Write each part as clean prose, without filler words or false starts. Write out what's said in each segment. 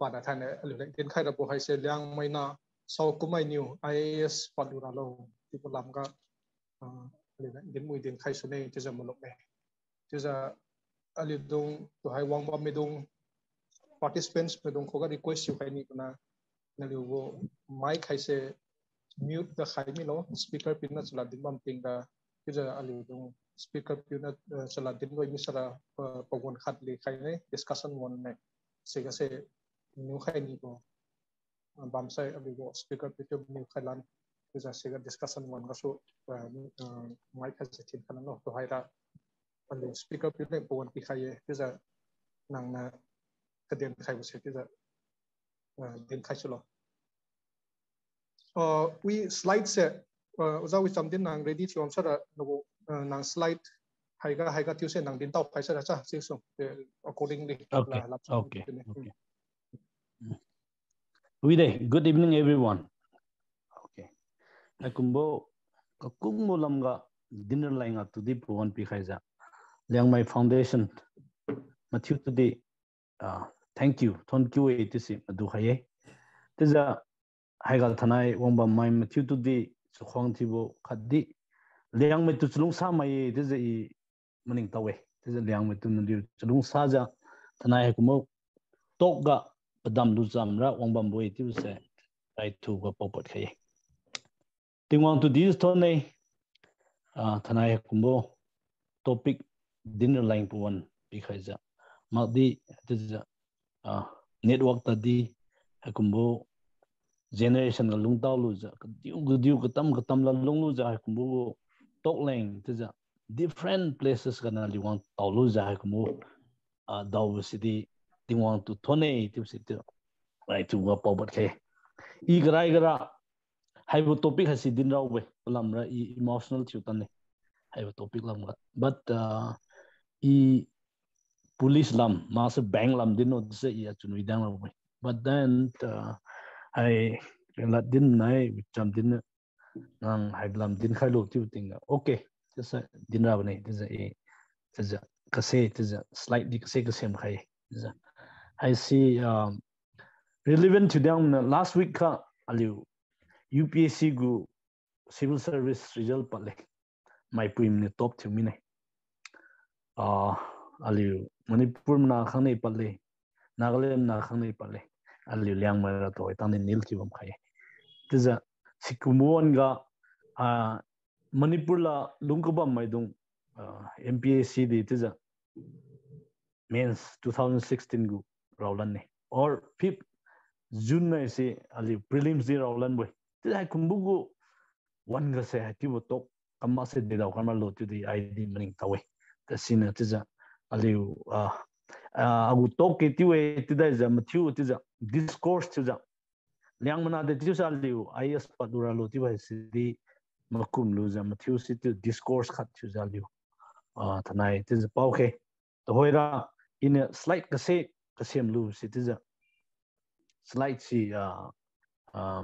pada thane alule den khai rapo hai se Liangmai na sau mainiu IAS padu ralo ti pulam ka alule den mui den khai sune te jamulok me te ja alidong to hai wang ba medong participants medong khoga request yu kai ni kuna naliwo mai khai se mute the khai mi lo speaker pin na chula din bam ting da te ja alidong speaker pin na chula din loi mi sara pawon khat le khai ne discussion one ne se ga se new khai ni ko bam sai aliwo speaker pin to new khai lan te ja se ga discussion one ga so mai khai se tin kana no to hai ra ali speaker pin ne pawon pi khai ye te ja nang na kaden khai bu se te ja den khai chulo we slide se uza we samdin nang ready thi om sara no nang slide haiga tiu se nang din tau phai sara cha se so accordingly okay we day good evening everyone okay Kaisungbou lamga dinner lainga to di pon pi khaija Liangmai Foundation Matthew today thank you it is adu khaye tiza haigal thanai wongba mai Matthew today chukhong thibo khaddi Liangmai tu chulung sa mai tiza I maning tawe tiza Liangmai tu ndir chulung sa ja thanai kumo tokga padam du jamra wongba boi ti se right to go popot khaye tingwang to this tonai thanai kumbo topic dinner line puan pi khaija madi tiza network tadi kumbo generation ga lungtaw lu ja diu katam la lunglu ja kumbo tok leng tiza different places kana liwang tawlu ja kumbo daw city tingwang to thone ti city right to go popot khaye igara haibu topic hasi din rawe lamra emotional chutane haibu topic lamga but police lam mas bank lam din no se ya chunui dang rawe but then I lat din nai cham din nang haiblam din khailo tiu tinga okay just din rawe nei tisa kase tisa slightly kase khai I see relevant to them last week ka aliu UPSC gu civil service result pale my prim ne top to mine aliu Manipur na khanei pale Nagaland na khanei pale aliu Liangmai ra to itang nil ki bam khai tiza sikumuon ga Manipur la lungkubam mai dung MPSC di tiza means 2016 gu rawlan ne or 5th June na se ali prelims di rawlan boy tiza kumbugu one ga se hatibo tok kama se de daw kama lo tu di ID maning tawe ta sina tiza aliu agu tok ke tiwe tiza za Matthew tiza discourse tiza Liangmana de tiza aliu IAS padura lo tiwa si makum lu za Matthew si discourse khat tiza aliu thanai tiza pauke to hoira in a slide kasem lu si tiza slide si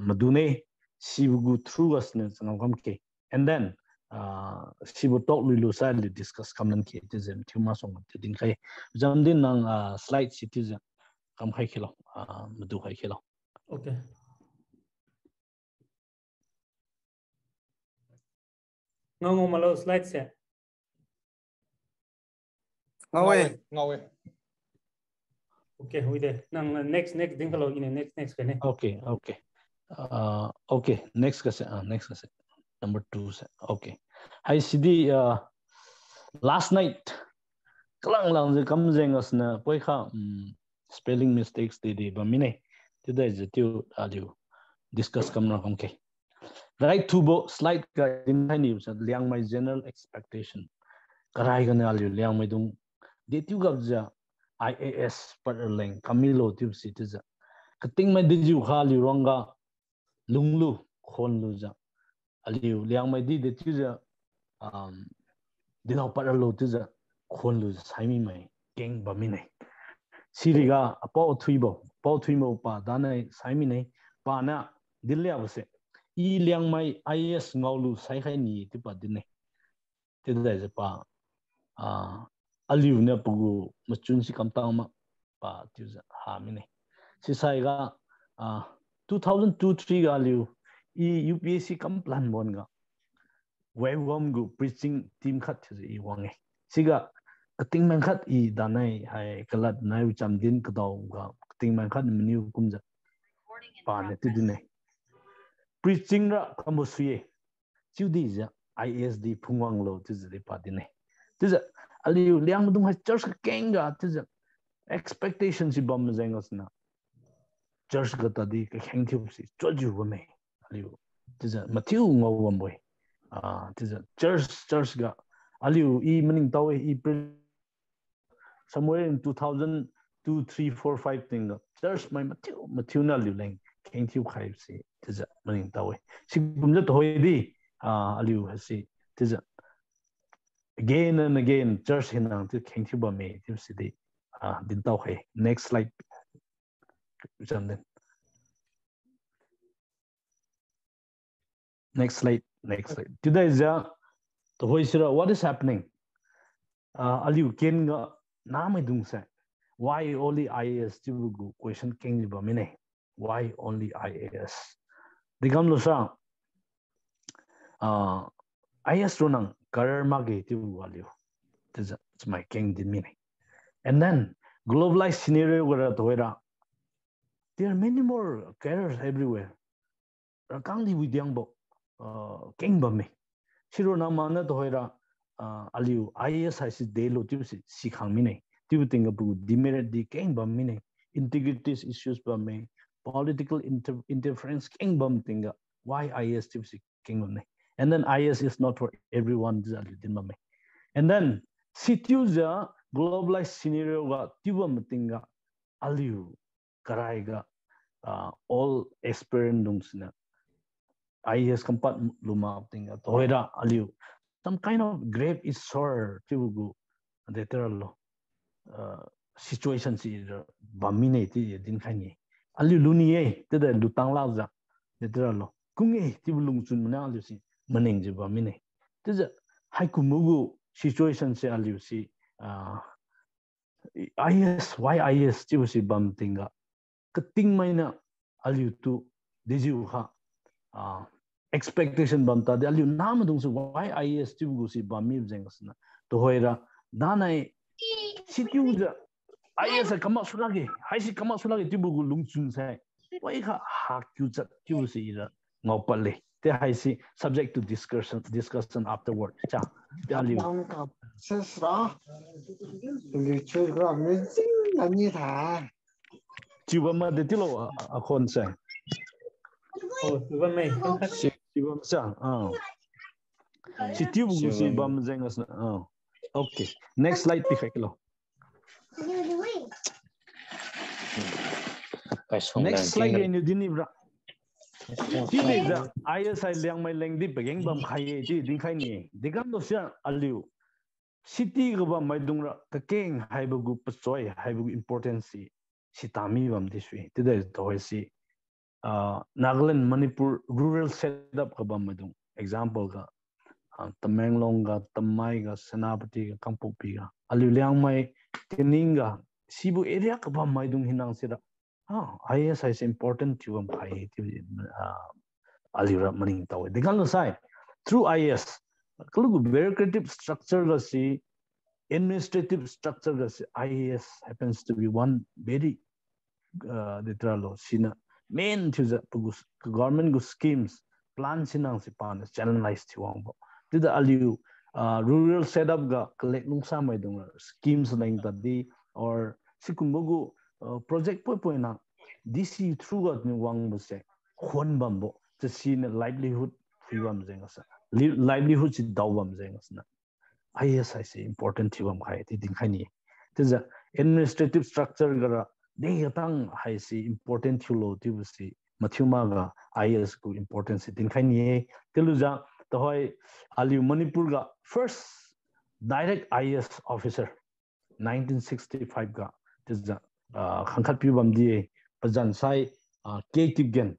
madune she will go through us and then she will talk lu sadly discuss kaman ke tizem thuma song tin khai jamdin nang slide citizen kam khai khilo madu khai khilo okay ngo malo slide se ngawe okay we there nang next din kalo in next kane okay next ka se number 2 se okay I see the last night klang je kam jengas na poi kha spelling mistakes de ba mine today is to audio discuss kam na kam ke right to bo slide ka in news Liangmai general expectation karai ga na Liangmai dung de tu gab ja IAS par leng kamilo tip citizen kating mai diju khali ronga lunglu khonlu ja aliu Liangmai di de tu ja dinaw par lo tu ja khonlu saimi mai keng ba mi nei siriga apo thuimo pa danai saimi nei pa na dilya base Liangmai IAS ngawlu sai khai ni ti pa din nei te da je pa aliu ne pugu machun si kamtang ma pa tu ja ha mi nei si sai ga 2002-3 ga liu e UPSC kam plan bon ga wewom gu preaching team khat i wange siga kating man khat I danai hai kalat nai cham din kdaw ga kating man khat menu kumja pa ne ti dine preaching ra kamusuye chudi ja IAS phungwang lo ti zri pa dine ti ja aliu liang dung ha church kenga ti ja expectations si bom jengos na church ga ta di ka kheng thiu si choju ba me aliu ti ja mathiu ngau bom boy ti ja church ga aliu I meaning tawe I somewhere in 2002 3 4 5 thing church my mathiu na liu leng kheng thiu khai si ti ja meaning tawe si bumja to hoi di aliu ha si ti ja again and again church hinang ti kheng thiu ba me ti si di din tau hai next slide next slide today is to hoisira what is happening aliu ken ga namai dung sa why only IAS tibugu question king ba mine why only IAS digam lo sa IAS runang karma ge tibugu aliu it's my king din mine and then globalized scenario where there are many more careers everywhere rakangli widyangbo king ba me siro na mana to hoira aliu IAS has de lo tibsi sikhang mine tibu tinga bu demerit di king ba mine integrity issues ba me political interference king bam tinga why IAS tibsi king ba me and then IAS is not for everyone din ba me and then situja globalized scenario ga tibu tinga aliu karaiga all experience na IAS kampat luma tinga toira aliu some kind of grave is sore tibugu deteralo situation si bamine ti din khani aliu luni e te de lutang la za deteralo kunge tibulung chun na aliu si maning je bamine te ja haikumugu situation se aliu si IAS why IAS tibusi bam tinga kating maina aliu tu deju ha expectation banta de aliu nam dung su why IAS tibugu si bami jengasna to hoira danai sitiu ja IAS kama sulagi haisi kama sulagi tibugu lungchun sai why ha kyu cha tiu si ira ngopale te haisi subject to discussion afterward cha te aliu sesra lichu ra me ani tha chiwama de tilo akhon sai Tuban mai chiwam cha sitiu bugu si bam jengasna okay next slide pi khakilo next slide ni dinibra Tibeza ISI Liangmai Lengdi Begeng Bam Khai Din Khai Ni Digam no Sia Aliu City Goba Maidungra Kakeng Haibagu Pasoi Haibagu importance Sitami Bam Diswi today Toisi Nagaland Manipur rural setup Goba Madung example ga Tamenglong ga Tamai ga Senapati ga Kampopi ga Aliu Liangmai Keninga Sibu area Goba Maidung Hinang Sira IAS is important to Alira Maning Tawe. The Galo side through IAS, bureaucratic structure, administrative structure, IAS happens to be one very literal Sina main to the government schemes, plans in Ansipan, channelized to Wambo. Did the Aliu rural setup ga collect Nungsa schemes like that or Sikumbogu. Project na DC through at Wang Buse, Hon Bambo, to see livelihood freedom zengasa. Livelihood is dawam zengasna. IAS I say important to Hai, Tidin Hani. It is a administrative structure gara, they atang I say important to low tibusi, Mathumaga, IAS go importance in Hani, Teluja, the Hoi Aliu Manipurga, first direct IAS officer, 1965 ga, is the Kangkat Pibam di Pajan Sai K Kipgen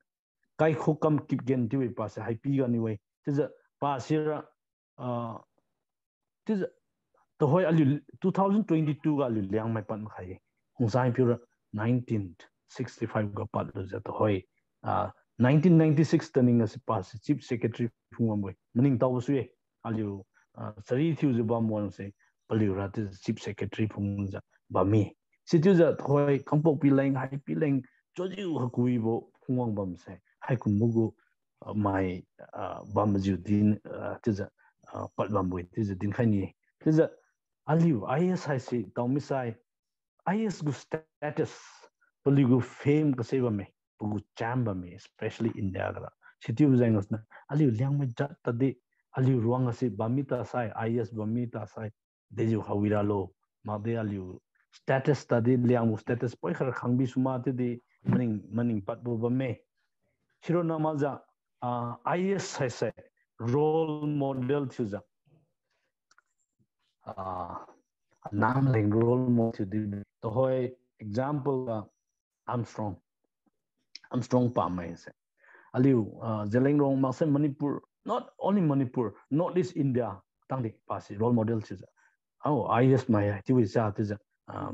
Kai Hokam Kipgen Tiwi Pass Hai Piga anyway. Tis a Pasira tis the Hoi 2022 Liangmai Pan Hai Hungsai Pura 19th 65 go pat lo ja to hoi 1996 taning as pass chief secretary phungam maning taw su ye aliu sari thiu ju ba mon se paliu ra te chief secretary phung ja ba mi situ ja hoi kampok pi leng hai pi leng choju hakui bo phungwang bam se hai kun mugu mai bam ju din te ja pat bam boi te ja din khani te ja aliu IAS hai se tawmi sai IAS gu status paliu fame ka se ba me pugu chamba me especially India gra situ jangos na aliu Liangmai jat tade aliu ruang ase bamita sai IAS bamita sai deju hawira lo ma de aliu status tade Liangmu status poi khar khangbi suma te de maning pat bo bame shiro na maja IAS sai sai role model chuja nam leng role model de to hoy example Armstrong pa mai se aliu zeleng rong ma se Manipur not only Manipur Northeast India tangdi pasi role model chuja IAS mai ti wi sa te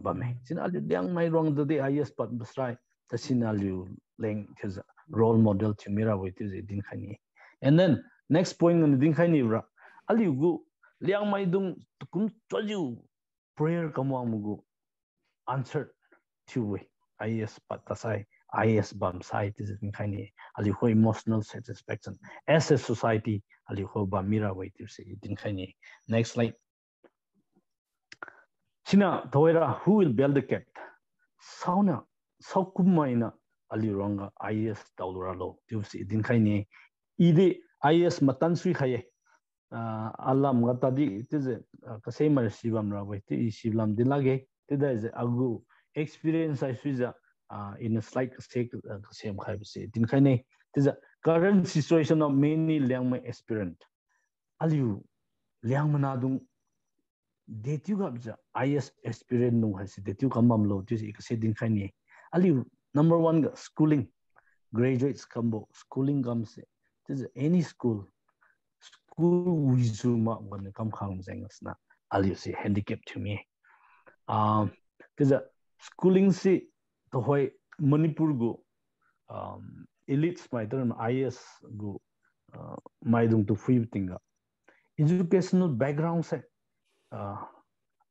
ba me sin aliu Liangmai rong de IAS pat basrai ta sin aliu leng chuja role model chimira wi ti din khani and then next point on din khani ra aliu gu Liangmai dung kum choju prayer kamwamugu answer to we IAS pat tasai IAS bam sai is in kind ali ho emotional satisfaction as a society ali ho ba mira way to say it in kind next slide sina toira who will build the cat sauna saukumaina ali ronga IAS tawluralo to say it in kind ide IAS matan sui khaye alam gatadi it is kasay mar sibam ra way ti siblam dilage tida is agu experience I suiza in a slight sake same kind of say din khane this current situation of many Liangmai aspirant aliu Liangmana dung detiu gabja IAS aspirant nu hasi detiu kamam lo this ikase din khane aliu number 1 schooling graduates kambo schooling comes this any school wizuma when come khang jengasna aliu si handicap to me this schooling si to hoy Manipur go elites my term IAS go maidung to free tinga educational background se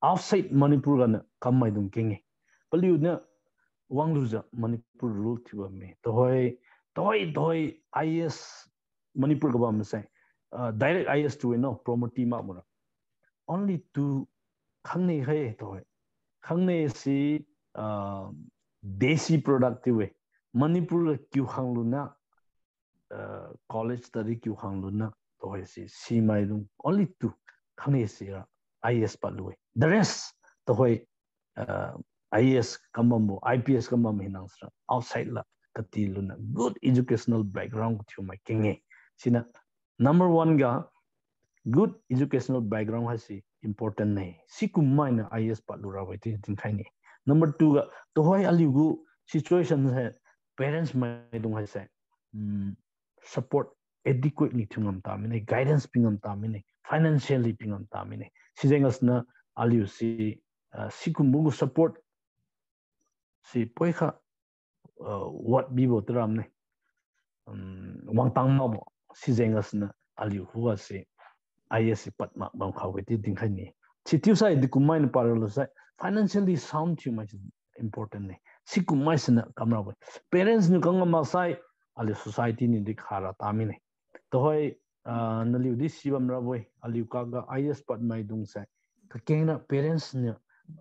outside Manipur gana kam maidung kingi paliu na wangluja Manipur rule thiwa me to hoy IAS Manipur go bam se direct IAS to no promote ma mura only to khangne hai to hoy khangne si desi productive way Manipur kyu hangluna college study kyu hangluna to hoisi si maidum only two khane si IAS palu the rest to hoi IAS kamambo IPS kamam hinangsra outside la katiluna good educational background to my kinge sina number 1 ga good educational background hasi important nahi sikummaina IAS palu rawai tin khaini number 2 ga to hoy aligu situation hai parents mai dung hai sai support adequately thungam tamine guidance pingam tamine financially pingam tamine sijengas na aliu si sikumbu support si poikha what bibo tram ne wangtang ma bo sijengas na aliu huwa si IAS patma bang khaweti ding khani chitiu sai dikumain paralo sai financially sound too much important ne sikumai sna kamra boy parents nu kang ma sai ali society ni dikhara tamine to hoy naliu di sibam ra boy aliu ka ga IAS pat mai dung sai ka kena parents ne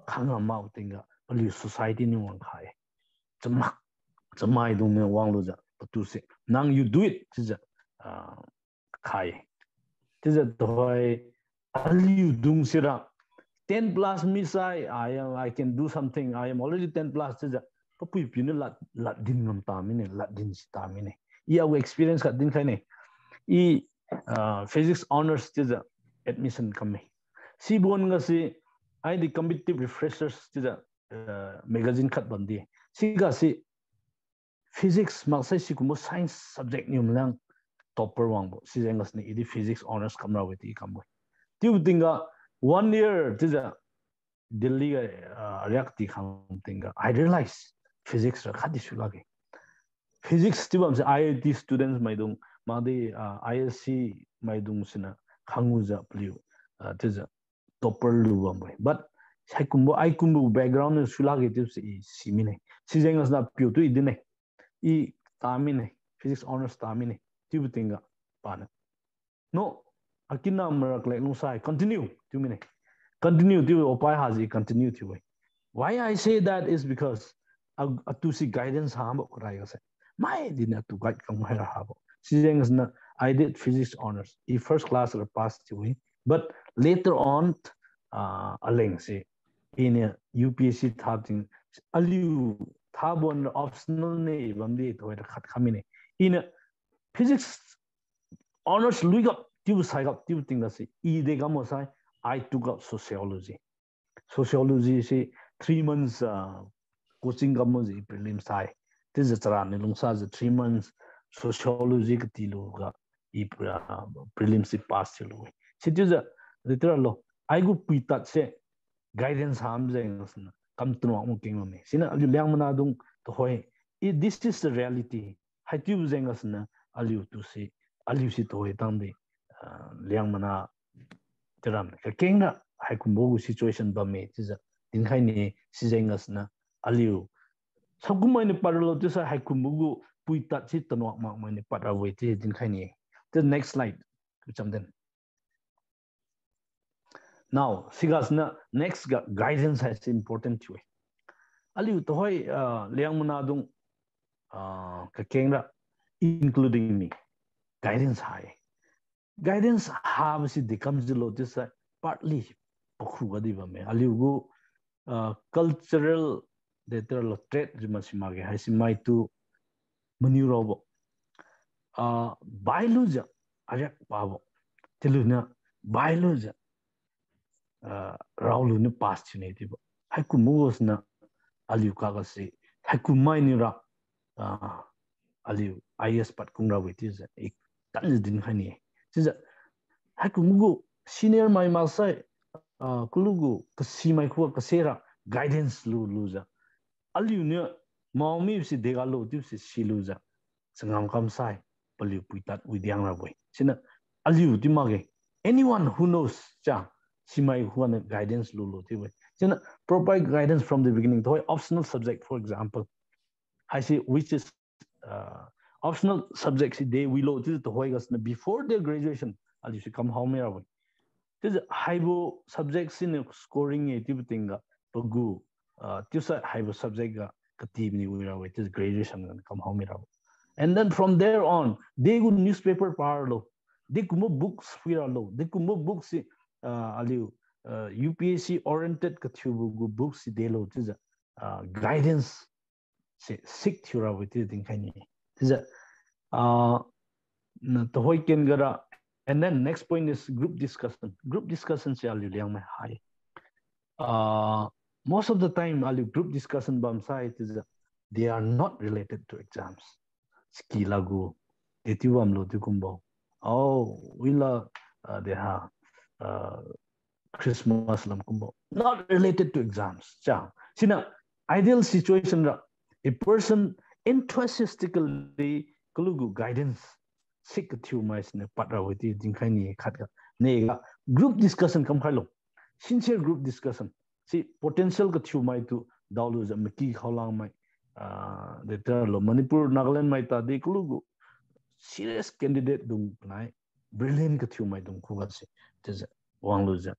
khanga ma utinga aliu society ni wang khai chamai dung ne wang lo ja tu se nang you do it tija khai tija to hoy aliu dung sira 10 plus me sai I can do something I am already 10 plus tija papui pine lat din ngam tamine lat din tamine ia we experience ka din khaine I physics honors tija admission kame si bon nga si I the competitive refreshers tija magazine khat bandi si ga si physics ma sai si kumo science subject ni umlang topper wangbo si jengas ni idi physics honors kamra weti kambo tiu tinga 1 year tija Delhi reacti khamtinga I realize physics ra khadi sulage physics tibam se IIT students maidung made ISC maidung sina khanguja pliu teza topper lu bambai but haikumbo aikumbo background sulage tips simine sijengas na piu tu idine I tamine physics honors tamine tibu tinga pana no akina marak like no sai continue 2 minutes continue to opai hazi continue to way why I say that is because to see guidance habo kuraiga se my didn't to guide come here habo sijengas na I did physics honors I first class or passed away but later on aleng se in UPSC thing aliu thabon optional ne bamdi to khat khamine in physics honors luig up tiu sai up tiu thing that I de gamosai I took up sociology say 3 months coaching gamoji prelims sai this is charan lungsa 3 months sociology ka tilu ga I prelims pass tilu situ literal I go pitat se guidance ham jeng kam tno mo king me sina ali Liangmana dung to hoy this is the reality haitu jeng asna aliu to see aliu si to hoy tangde Liangmana teram ka kenga haikumbo situation ba me tisa din khaini si jeng asna aliu sagumai ne parlo tisa haikumbo puitat si tno ma ma ne parawe ti din khaini the next slide chamden now sigasna next guidance has important to aliu to hoy Liangmana dung ka kenga including me guidance high guidance have si becomes the lotus partly pakhu gadiba me aliu go cultural literal trait jimasimage hasimai to mainiu robo biology ajak pabo tiluna biology ralo ne past chineti ba haiku mugos na aliu kaga se haiku maini ra aliu IAS pat kungra wetis ek tan din khani tisa haiku mugo senior mai malsai kulugu kasi mai khu kasera guidance luza aliu ne maumi si degalo tipsi siluza sangam kam sai paliu puitat widyang ra boy sina aliu timage anyone who knows cha simai huan guidance lulu tiwe sina proper guidance from the beginning toy optional subject for example I say which is optional subjects they we load to hoy gas before their graduation aliu si come home ra boy this haibo subjects in scoring a type thing pagu tusa haibo subject ga katibni wira with this graduation and come home ra and then from there on they go newspaper parlo they kumo books wira lo they kumo books aliu UPSC oriented kathubu books they lo this guidance say sick thura with this thing kani this to hoy ken gara. And then next point is group discussion. Group discussion se aliu Liangmai high. Most of the time aliu group discussion bam side is they are not related to exams. Ski lagu etiwam lo tikumbo. Oh, wila they have Christmas lam kumbo. Not related to exams. Cha. Sina ideal situation ra a person enthusiastically kulugu guidance sick to my patra with it in kind nega group discussion come hello sincere group discussion see potential ka thu mai to dalu ja maki kholang mai the terlo Manipur Nagaland mai ta de kulugu serious candidate dung nai brilliant ka thu mai dung khuga se tes wanglu ja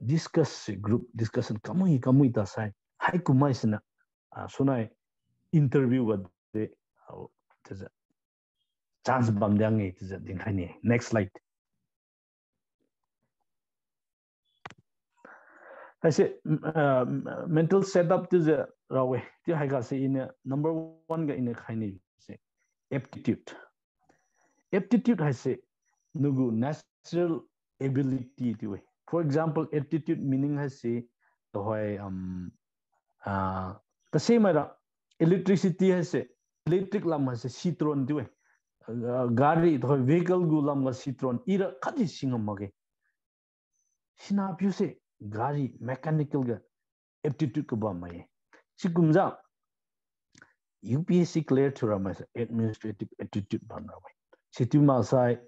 discuss group discussion kamui ta sai hai kumai sina sunai interview wa de tes chance bamdang it is din khani next slide I say mental setup to the rawe ti haiga say in number 1 ga in khani say aptitude I say nugu natural ability to for example aptitude meaning I say to hoy the same era electricity I say electric lam I say citron to gari to vehicle gulam ga citron ira khadi singamage sina pyuse gari mechanical ga aptitude ko ba mai sigumja UPSC clear to Ramai administrative attitude banrawai. Situma sai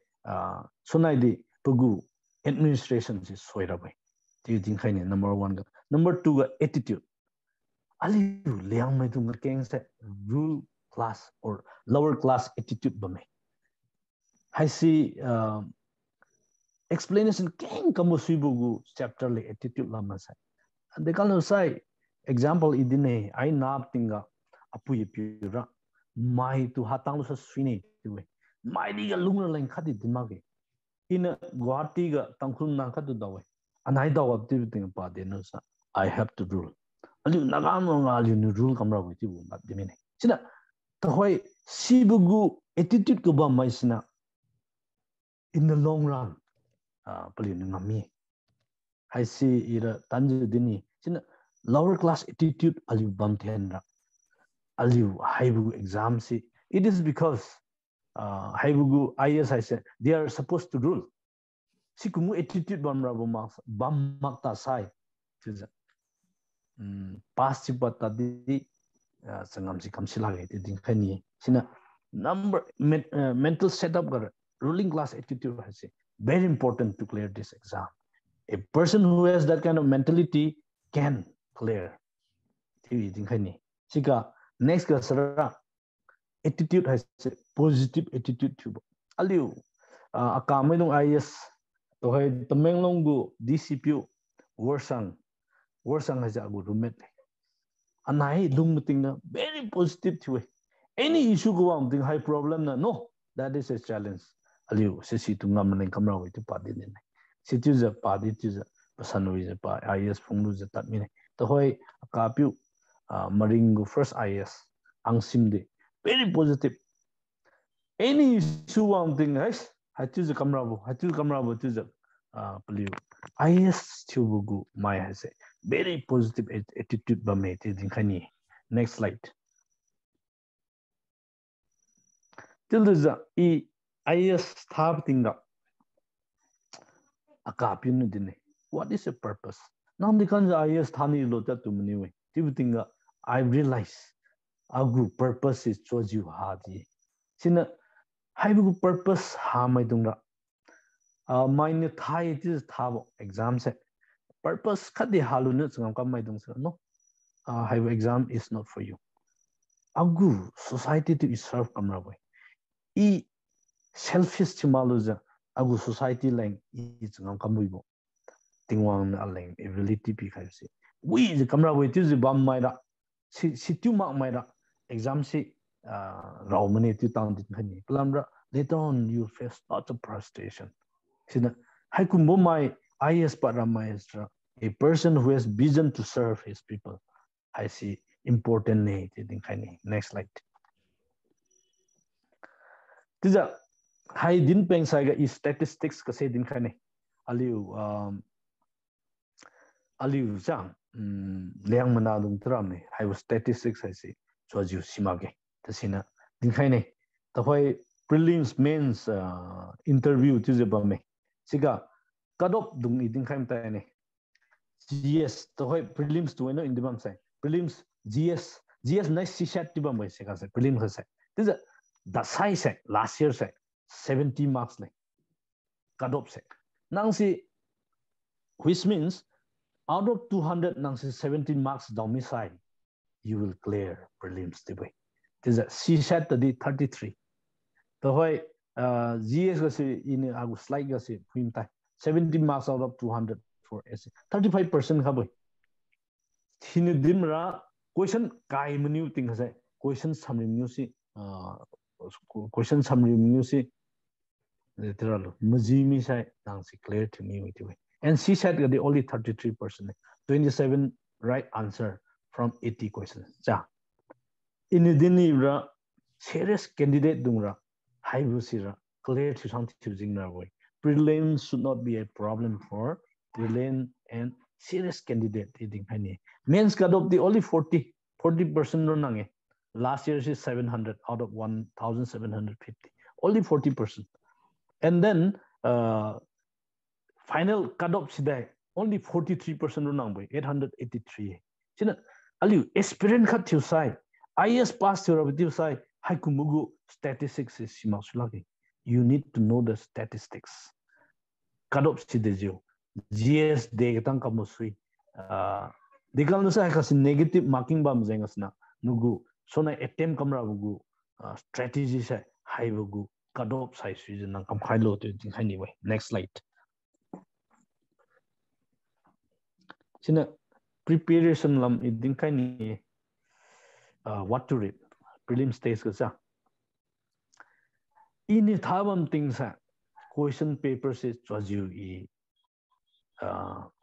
Sunaidi Pugu administration is soirabai. Do you think number 1? Number 2 attitude. Ali Liangmai Tunga Kang said rule class or lower class attitude bame. I see explanation Kang Kamusibugu chapter le attitude lama sai. And they can say example idine I nap tinga apu yipura mai tu hatang sa swine tiwe. Mai diga lunga lang khadi dimage. In Guwahati ga tangkhun na khadu dawe. And I daw ting pa de no sa I have to rule. Ali nagam nga ali ni rule kamra wi ti bu ba dimine. Sina to hoy sibugu attitude ko ba mai sina in the long run pali ni ngami. I see ira tanju dini sina lower class attitude ali bam thenra ali haibu exam si it is because haibu IAS I said they are supposed to rule si kumu attitude bam rabu bam makta sai tiza pass chipata di sangam si kamsila ge din khani sina number mental setup gar ruling class attitude has very important to clear this exam. A person who has that kind of mentality can clear. Next attitude has a positive attitude too. Aliu akamadong IAS to hay tamenglonggu DCPU warsang has a good roommate. Anai lumuting na very positive too. Any issue go on thing high problem na no that is a challenge. Aliu sisi tu ngam kamra wi tu padin. Situza padi tuza pasanui pa IAS funglu zatat mine to hoy kapiu maringu first IAS angsimde very positive any issue one thing guys hatuza kamrabu tuza paliu IAS chubugu mai has a very positive attitude ba me tin khani. Next slide. Till the IAS thab tinga akapin dine. What is the purpose? Now the IAS thani lota to many way. I realize agu purpose is chose you hadi. Sina haibu purpose ha mai dunga. Mine thai is thabo exam set. Purpose kadi halunut sangam kam mai dung no. Haibu exam is not for you. Agu society to serve kamra way. E selfish chimaluza agu society lang is ngam kamuibo tingwang alang ability pi khaisi we the camera with is bam maida si tu mak maida exam si raw mane tu tang din khani plamra later on you face lots of frustration sina haikumbo mai IAS paramaestra a person who has vision to serve his people I see important ne din khani. Next slide. Tiza hai din peng sai ga statistics ka se din khane aliu sang Liangmana dung tram ne hai statistics hai se choju simage tasina din khane ta hoi prelims mains interview tu je ba me siga kadop dung I din khaim ta ne GS ta hoi prelims tu no in dibam sai prelims GS nice sishat ti ba me siga sai prelims sai tiza the size last year sai 70 marks like cut off set. Nangsi, which means out of 200 nangsi 17 marks domicile, you will clear prelims the way. This is C set the 33. The way GS was in a slide was 17 marks out of 200 for essay. 35% have Hinidimra question kai menu thing has a question summary music question summary music literal Mazimi sai nangsi clear to me with way. And she said the only 33%, 27 right answer from 80 questions. Ja. In the serious candidate dungra high rusira clear to something choosing their way. Prelims should not be a problem for prelim and serious candidate eating honey. Men's got up the only 40% running. Last year is 700 out of 1,750. Only 40%. And then final cut-off today only 43% running by 883. Sina aliu aspirant cut to side IAS pass your objective sai haikumugu statistics is simasulagi. You need to know the statistics. Kadop si dejo. GS de tang kamusui. Dekal nusa kasi negative marking ba mzengas na nugu sona attempt kamra bugu strategy sai hai bugu kadop sai suji nang kam khailo to anyway. Next slide. Sina preparation lam idin kani what to read prelims test ka ini thabam things question paper se choju e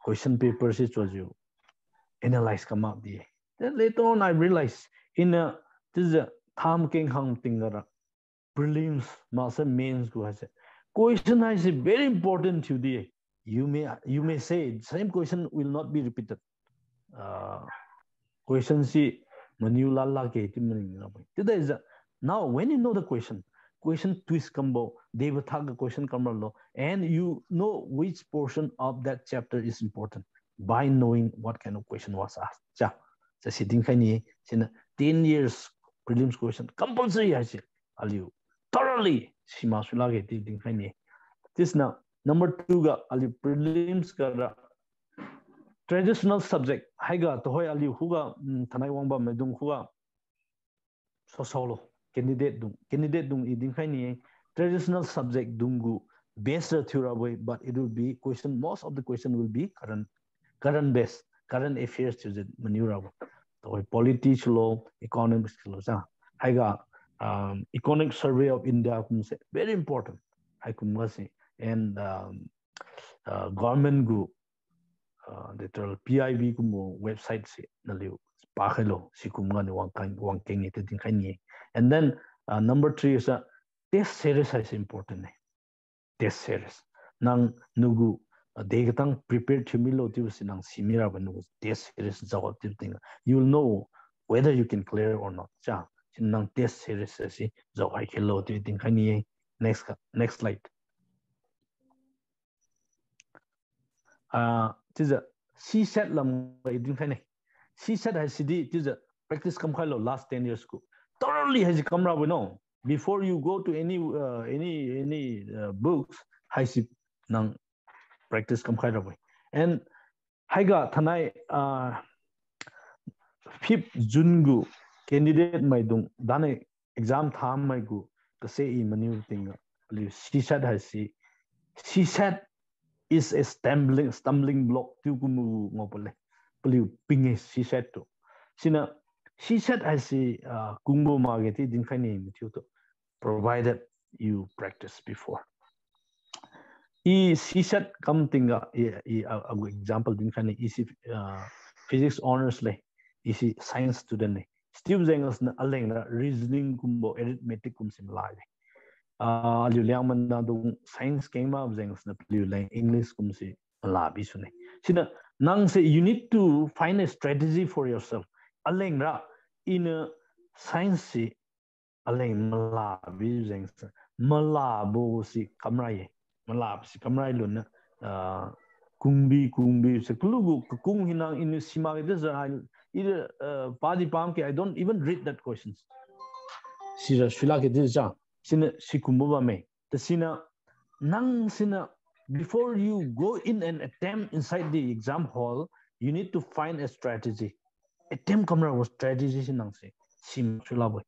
question paper se choju analyze come up the then later on I realized in this is a tham king hang thingara prelims master mains go has question is very important to the you may say same question will not be repeated question si mainiu lalla ke today is now when you know the question twist combo they will tag the question combo and you know which portion of that chapter is important by knowing what kind of question was asked so sitting kani 10 years prelims question compulsory has aliu thoroughly simasula ke sitting kani this now number 2 ga aliu prelims ka traditional subject haiga to hoy aliu huga thanai wangba medung huga so solo candidate dung idin khaini traditional subject dungu based thura boy but it will be question most of the question will be current based current affairs to the manura to politics law economics law sa haiga economic survey of India kum se very important hai kum se and government gu the PIB kum website se naliu pakhelo sikumga ni wangking it din khani and then number 3 is a test series is important test series nang nugu degatang prepared humilo tivus nang simira banu test series jawab thing you will know whether you can clear or not cha nang test series si jawai khelo din khani next slide this is a C set lam idin khani C set has CD this is a practice kam khalo last 10 years ko thoroughly has come ra no before you go to any books has nang practice kam khalo and haiga thanai 5th June gu candidate mai dung dane exam tham mai gu ka say I mainiu thing C set has C set is a stumbling block tu kumu ngopole poliu pinge C set to sina she said I see Kaisungbou market din khani to provided you practice before she said come thing a example din khani is physics honors le is science student le Steve Zengels na aleng na reasoning kumbo arithmetic kum simla le aliu liangman na do science kema Zengels na liu le English kum si la bi sune sina nang say you need to find a strategy for yourself aleng ra in science aleng mala bizeng mala bo si kamrai mala si kamrai lun kungbi se klugu kung hinang in sima this either padi pam ke I don't even read that questions sira shila ke this ja sina sikumba ba me the sina nang sina before you go in and attempt inside the exam hall you need to find a strategy attempt camera was strategy si nang se sim chula boy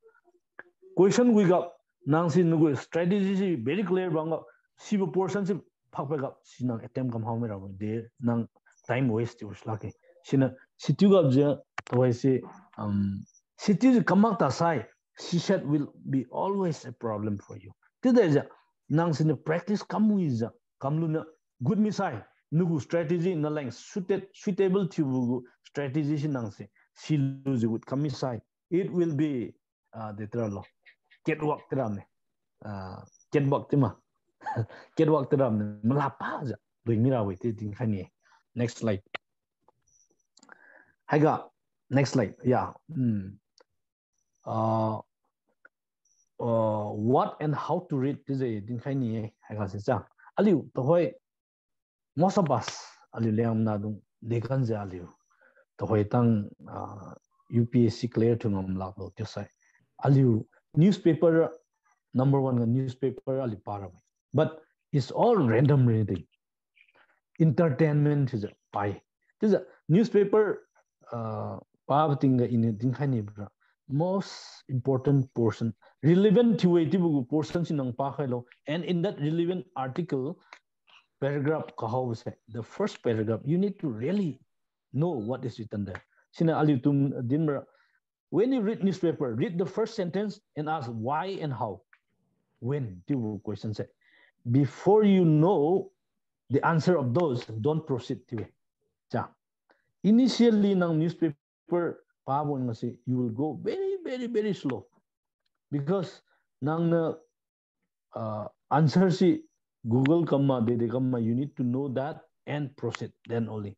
question we got nang si nugo strategy si very clear bang si portion si phak pa ga si nang attempt kam how me ra de nang time waste was like sina situ ga je to si situ kamak ta sai si set will be always a problem for you today ja nang si practice kamu is kamlu na good misai nugu strategy na lang suitable to strategy si nang se she lose would come inside it will be the tralo get work tram get work tima get work tram malapa ja doing mira we tin khani next slide haiga next slide yeah what and how to read this din khani haiga se cha aliu to hoi most of us aliu leam na dung dekan ja aliu to hoi tang UPSC clear to ngam lak lo just say aliu newspaper number one newspaper ali para but it's all random reading entertainment is a pie this is a newspaper pa thing in thing khani bra most important portion relevant to a portion sinang pa khailo and in that relevant article paragraph kahaw say the first paragraph you need to really know what is written there sina ali tum dinra when you read newspaper read the first sentence and ask why and how when two questions say before you know the answer of those don't proceed to it ja initially nang newspaper pabon masi you will go very slow because nang answer si Google kamma de kamma you need to know that and proceed then only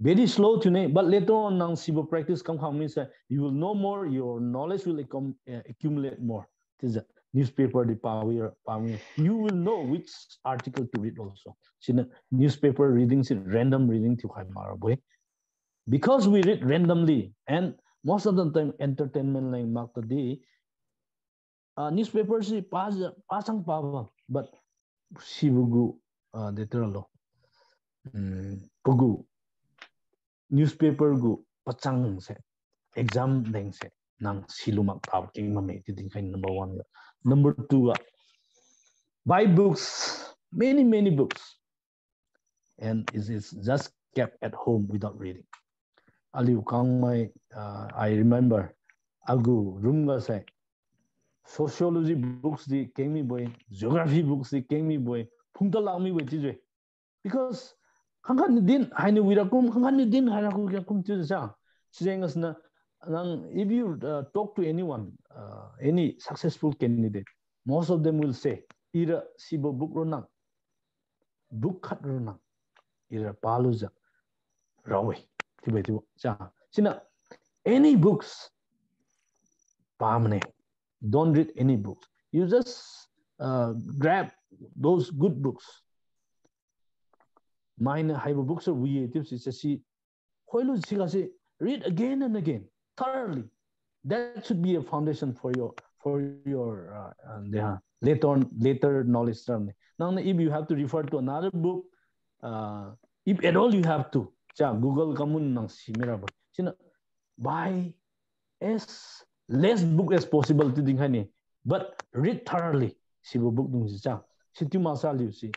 very slow today but later on nang sibo practice come means you will know more your knowledge will accumulate more this is a newspaper the power you will know which article to read also sina newspaper reading is random reading to mara boy because we read randomly and most of the time entertainment like mark the day newspapers pasang pava but sibugu literalo pugu newspaper gu pachang se exam deng se nang silumak taw king mame ti ding kain number 1 number 2 buy books many books and is just kept at home without reading aliu kang mai I remember agu room ga say sociology books di kemi boy geography books di kemi boy phungta lami boy ti because hangan din haini wirakum hangan din haraku yakum tu sa sijengas na nang if you talk to anyone any successful candidate most of them will say ira sibo book ronang book khat ronang ira paluja rawi tibe tibo sa sina any books pamne don't read any books you just grab those good books mine haiba books are we tips is see hoilu sigase read again and again thoroughly that should be a foundation for your later knowledge term now if you have to refer to another book if at all you have to google kamun nang simira sina buy as less book as possible to ding hani but read thoroughly sibo book dung cha situ masa liu si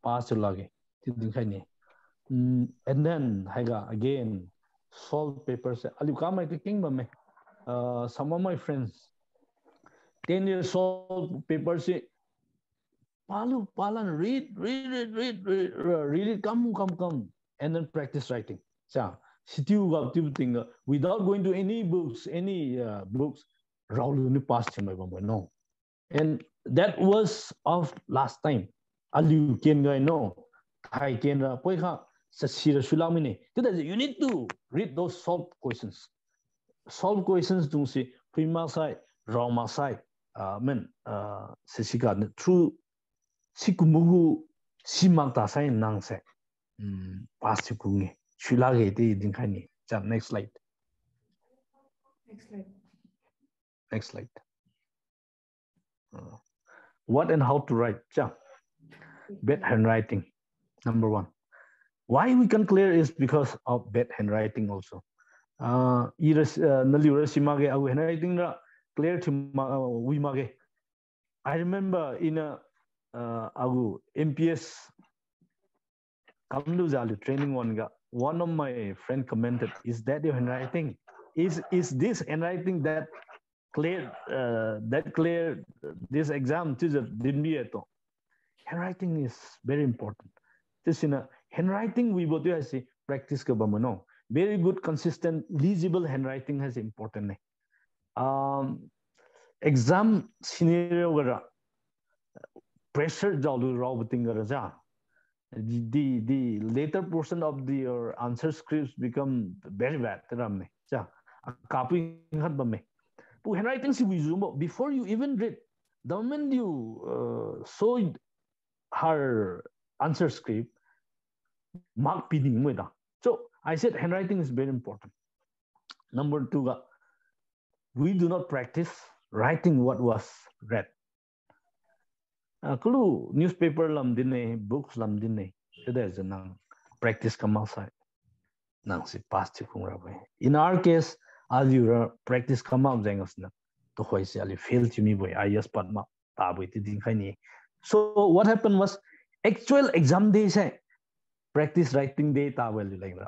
pass lage and then haiga again solve papers aliu kamai to king me some of my friends 10 years solve papers palan read it come and then practice writing situ thing without going to any books Raul ni pass no and that was of last time aliu ken guy no Thai ken ra poi kha sasira sulamine you need to read those solved questions dung si prima sai roma sai sesika through sikumugu simanta sai nang se pass kungi shulage ti ding khani next slide what and how to write bad handwriting number 1 why we can clear is because of bad handwriting also naliura simage agu handwriting ra clear to we mage I remember in a agu MPS kamlu jalu training one of my friend commented is that your handwriting is this handwriting that cleared this exam to the dinbieto handwriting is very important this in a handwriting we both say practice ka bamano very good consistent legible handwriting has important exam scenario gara pressure jalu raw buting gara ja the later portion of your answer scripts become very bad ramne copy hat bamme pu handwriting si wizumo before you even read the moment you saw her answer script mark pinning mo da so I said handwriting is very important Number 2 ga we do not practice writing what was read. Kulu newspaper lam dinne books lam dinne today is nang practice kamal sai nang si past kung ra bai. In our case as you practice kamal jengas na to hoi si ali fail to me boy IAS patma ta bai ti ding khai ni. So what happened was actual exam day sai practice writing day ta bai like ra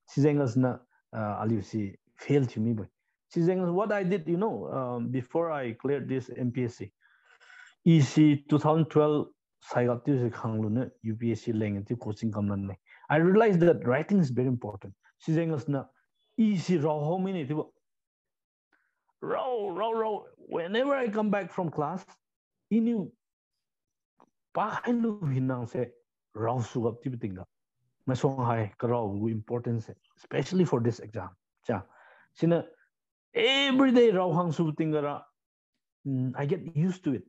si jengas na ali si fail to me boy. Si jengas what I did, you know, before I cleared this MPSC EC 2012 Saigati Kanglun UPSC Lang coaching kamlan. I realized that writing is very important. Sizengas na EC raw how many raw. Whenever I come back from class, inu pahalu hinang se raw sugap tibitinga. Masong hai karaw importance especially for this exam. Cha sina every day raw hang subitingara. I get used to it.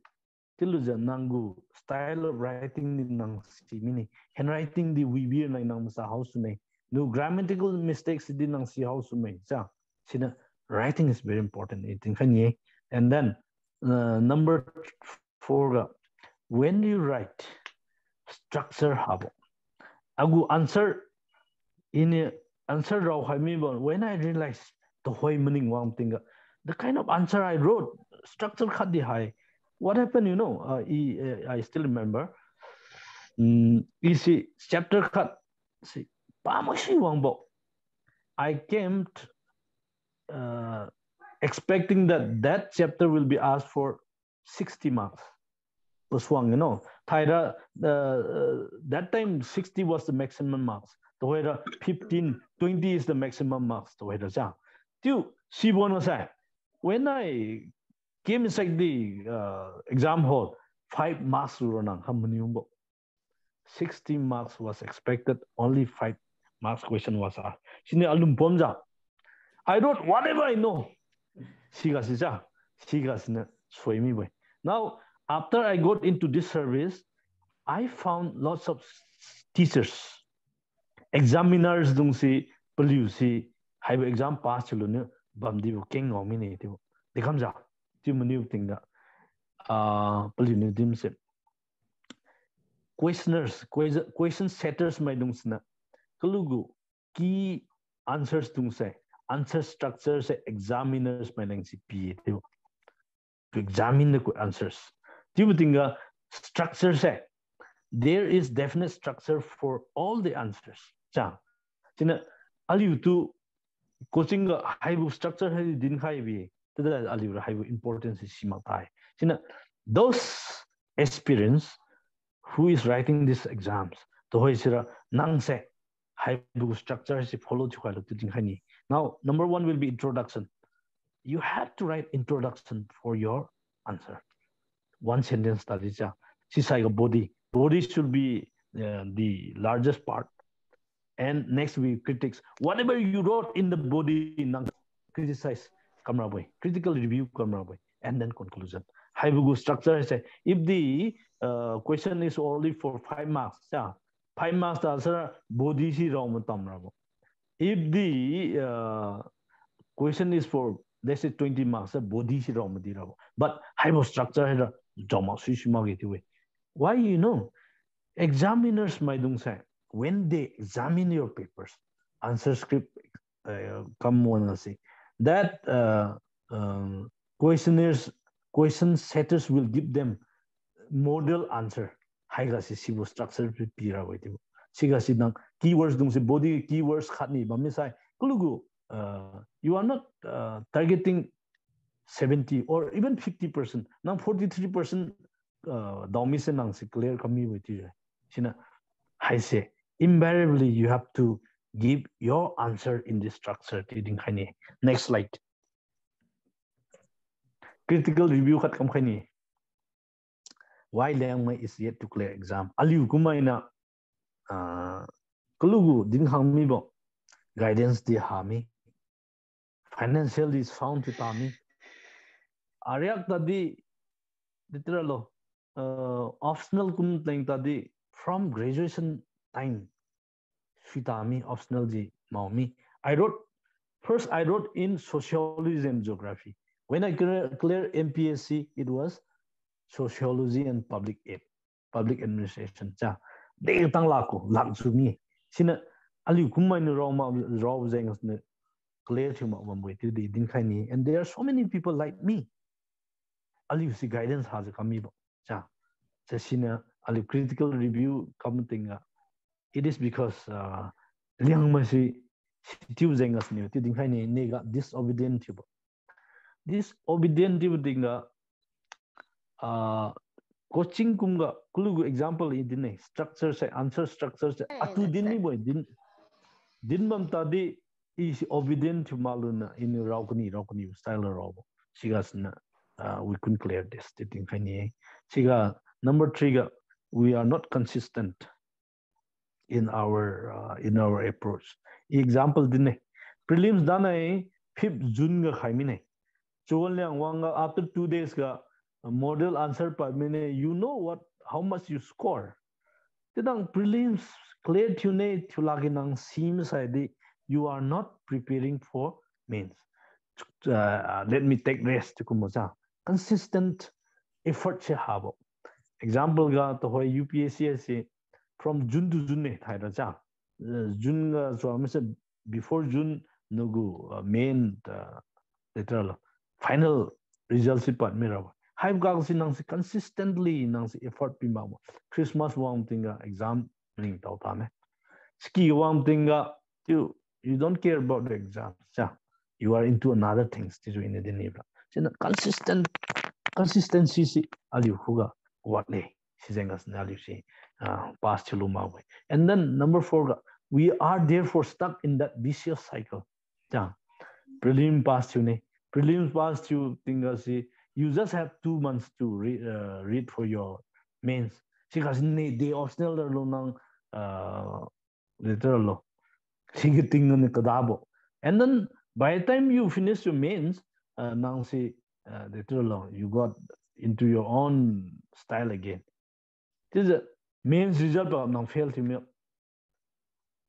Tiluja nangu style of writing ni nang si mini handwriting di weird na nang sa house me no grammatical mistakes di nang si house me sa sina writing is very important it kanye. And then number 4 when you write structure habo agu answer in answer raw when I realized the whole meaning one thing the kind of answer I wrote structure khadi high. What happened, you know, I still remember. Isi chapter cut. See, pamashi wangbo. I came expecting that chapter will be asked for 60 marks. Puswang, you know, Thaira, that time 60 was the maximum marks. The 15, 20 is the maximum marks. The when I came inside the exam hall, 5 marks were on mainiu. 60 marks was expected, only 5 marks question was asked. I wrote whatever I know. Now, after I got into this service, I found lots of teachers, examiners, have exam pass bamdi king or mini. They comes out. Mainiu thing that questioners, question setters my dungsna. Kalugu key answers say answer structures examiners my p to examine the answers. Tibutinga structure say there is definite structure for all the answers. Cha China aliu to coaching high structure didn't high importance is those aspirants who is writing these exams structure follow. Now number 1 will be introduction. You have to write introduction for your answer. 1 sentence study body should be the largest part, and next we critics whatever you wrote in the body criticize critical review and then conclusion. Haibugu structure is if the question is only for 5 marks, 5 marks the answer body si wrong. If the question is for let's say 20 marks, body si wrong. But haibu structure is why, you know, examiners when they examine your papers, answer script come on say that question setters will give them model answer. Haigasi sibo structure pira waitibu. Sigasi nang keywords body keywords khatni bamisai kulugu you are not targeting 70 or even 50%. Now 43% domise nang si clear kami waiti. Sina I say invariably you have to give your answer in this structure. Next slide. Critical review khat kam khani. Why Liangmai is yet to clear exam? Aliu kumaina kulugu ding hangmi bo guidance di hami. Financial is found to tami. Aryak tadi literalo optional kun teng tadi from graduation time. Fitami optional ji maumi. I wrote First, I wrote in sociology and geography. When I cleared MPSC, it was sociology and public administration. Ja, they tang lako lak sumi. Sina ali kumai ni raw zengas ne clear to mamboy to the dinkaini, and there are so many people like me. Ali si guidance has a kami bo. Ja, sina ali critical review commenting. It is because Liangmai si tiu zengas ni to dinkaini nega disobedient bo. Disobedient dinga coaching kumga kulugu example idine structure se answer structure se atu dinni boy din bam tadi is obedient to maluna in raukuni style robo sigasna we couldn't clear this thing kani siga number 3 ga we are not consistent in our approach example dinne prelims dana 5th June ga khaimine chol liang wanga after 2 days ga model answer per minute, you know how much you score. Tidang prelims clear tune to laginang seems you are not preparing for mains. Let me take rest to kumosa. Consistent effort se habo. Example ga to hoy UPSC se from June to June thaira cha. June ga so before June nogu main literal final results part mirror. Hive galaxy nang si consistently nang si effort pimamo. Christmas wam tinga exam ring tau tame. Ski wam tinga you don't care about the exams. Yeah. You are into another things to in the neighbor. So consistency si aliu huga what le si zengas na aliu si pass chulu mawe. And then number 4 we are therefore stuck in that vicious cycle. Yeah. Prelim pass chune. Prelims pass to tinga si you just have 2 months to read for your mains. Because they optional nang literal and then by the time you finish your mains, nang si literal you got into your own style again. This is mains result of nang fail to me.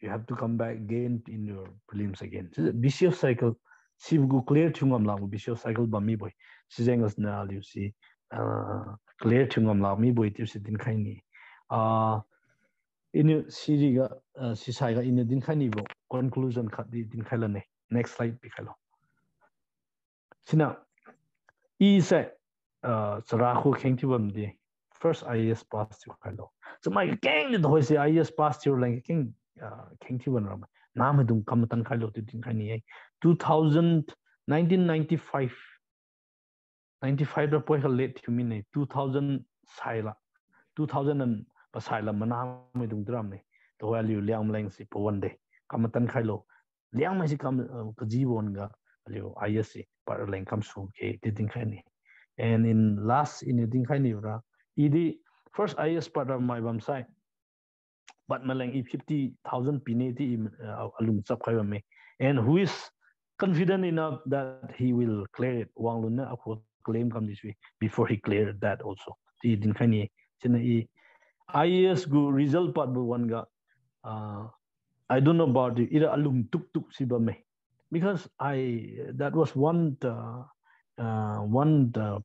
You have to come back again in your prelims again. This is a vicious cycle. Si go clear chungam lang vicious cycle ba mi boy. Si zengas na you see clear chungam lang mi boy tiu si din khai ni. In si ga si sai ga in din khai ni bo conclusion khat di din khai la ne. Next slide pi khai lo. Sina I say sara khu kheng ti bam di first IAS pass tu khai lo. So my gang ni hoi si IAS pass tu lang king kheng ti ban ram. Nam dung kam tan khai lo ti din khai ni 1995 da poi late to me 2000 saila 2000 and pasaila mana me dung dram ne to value liang lang si po one day kamatan khailo liang mai si kam ka jibon ga liu ISC par lang kam su ke tin khai ni and in last in tin khai ni ra idi first IS part of my website but malang 50,000 pineti alum sab khai me and who is confident enough that he will clear it. Wang Luna claim come this way before he cleared that also. He didn't kind of IAS go result part one ga. I don't know about it. Ira alum tuk tuk siba me because that was one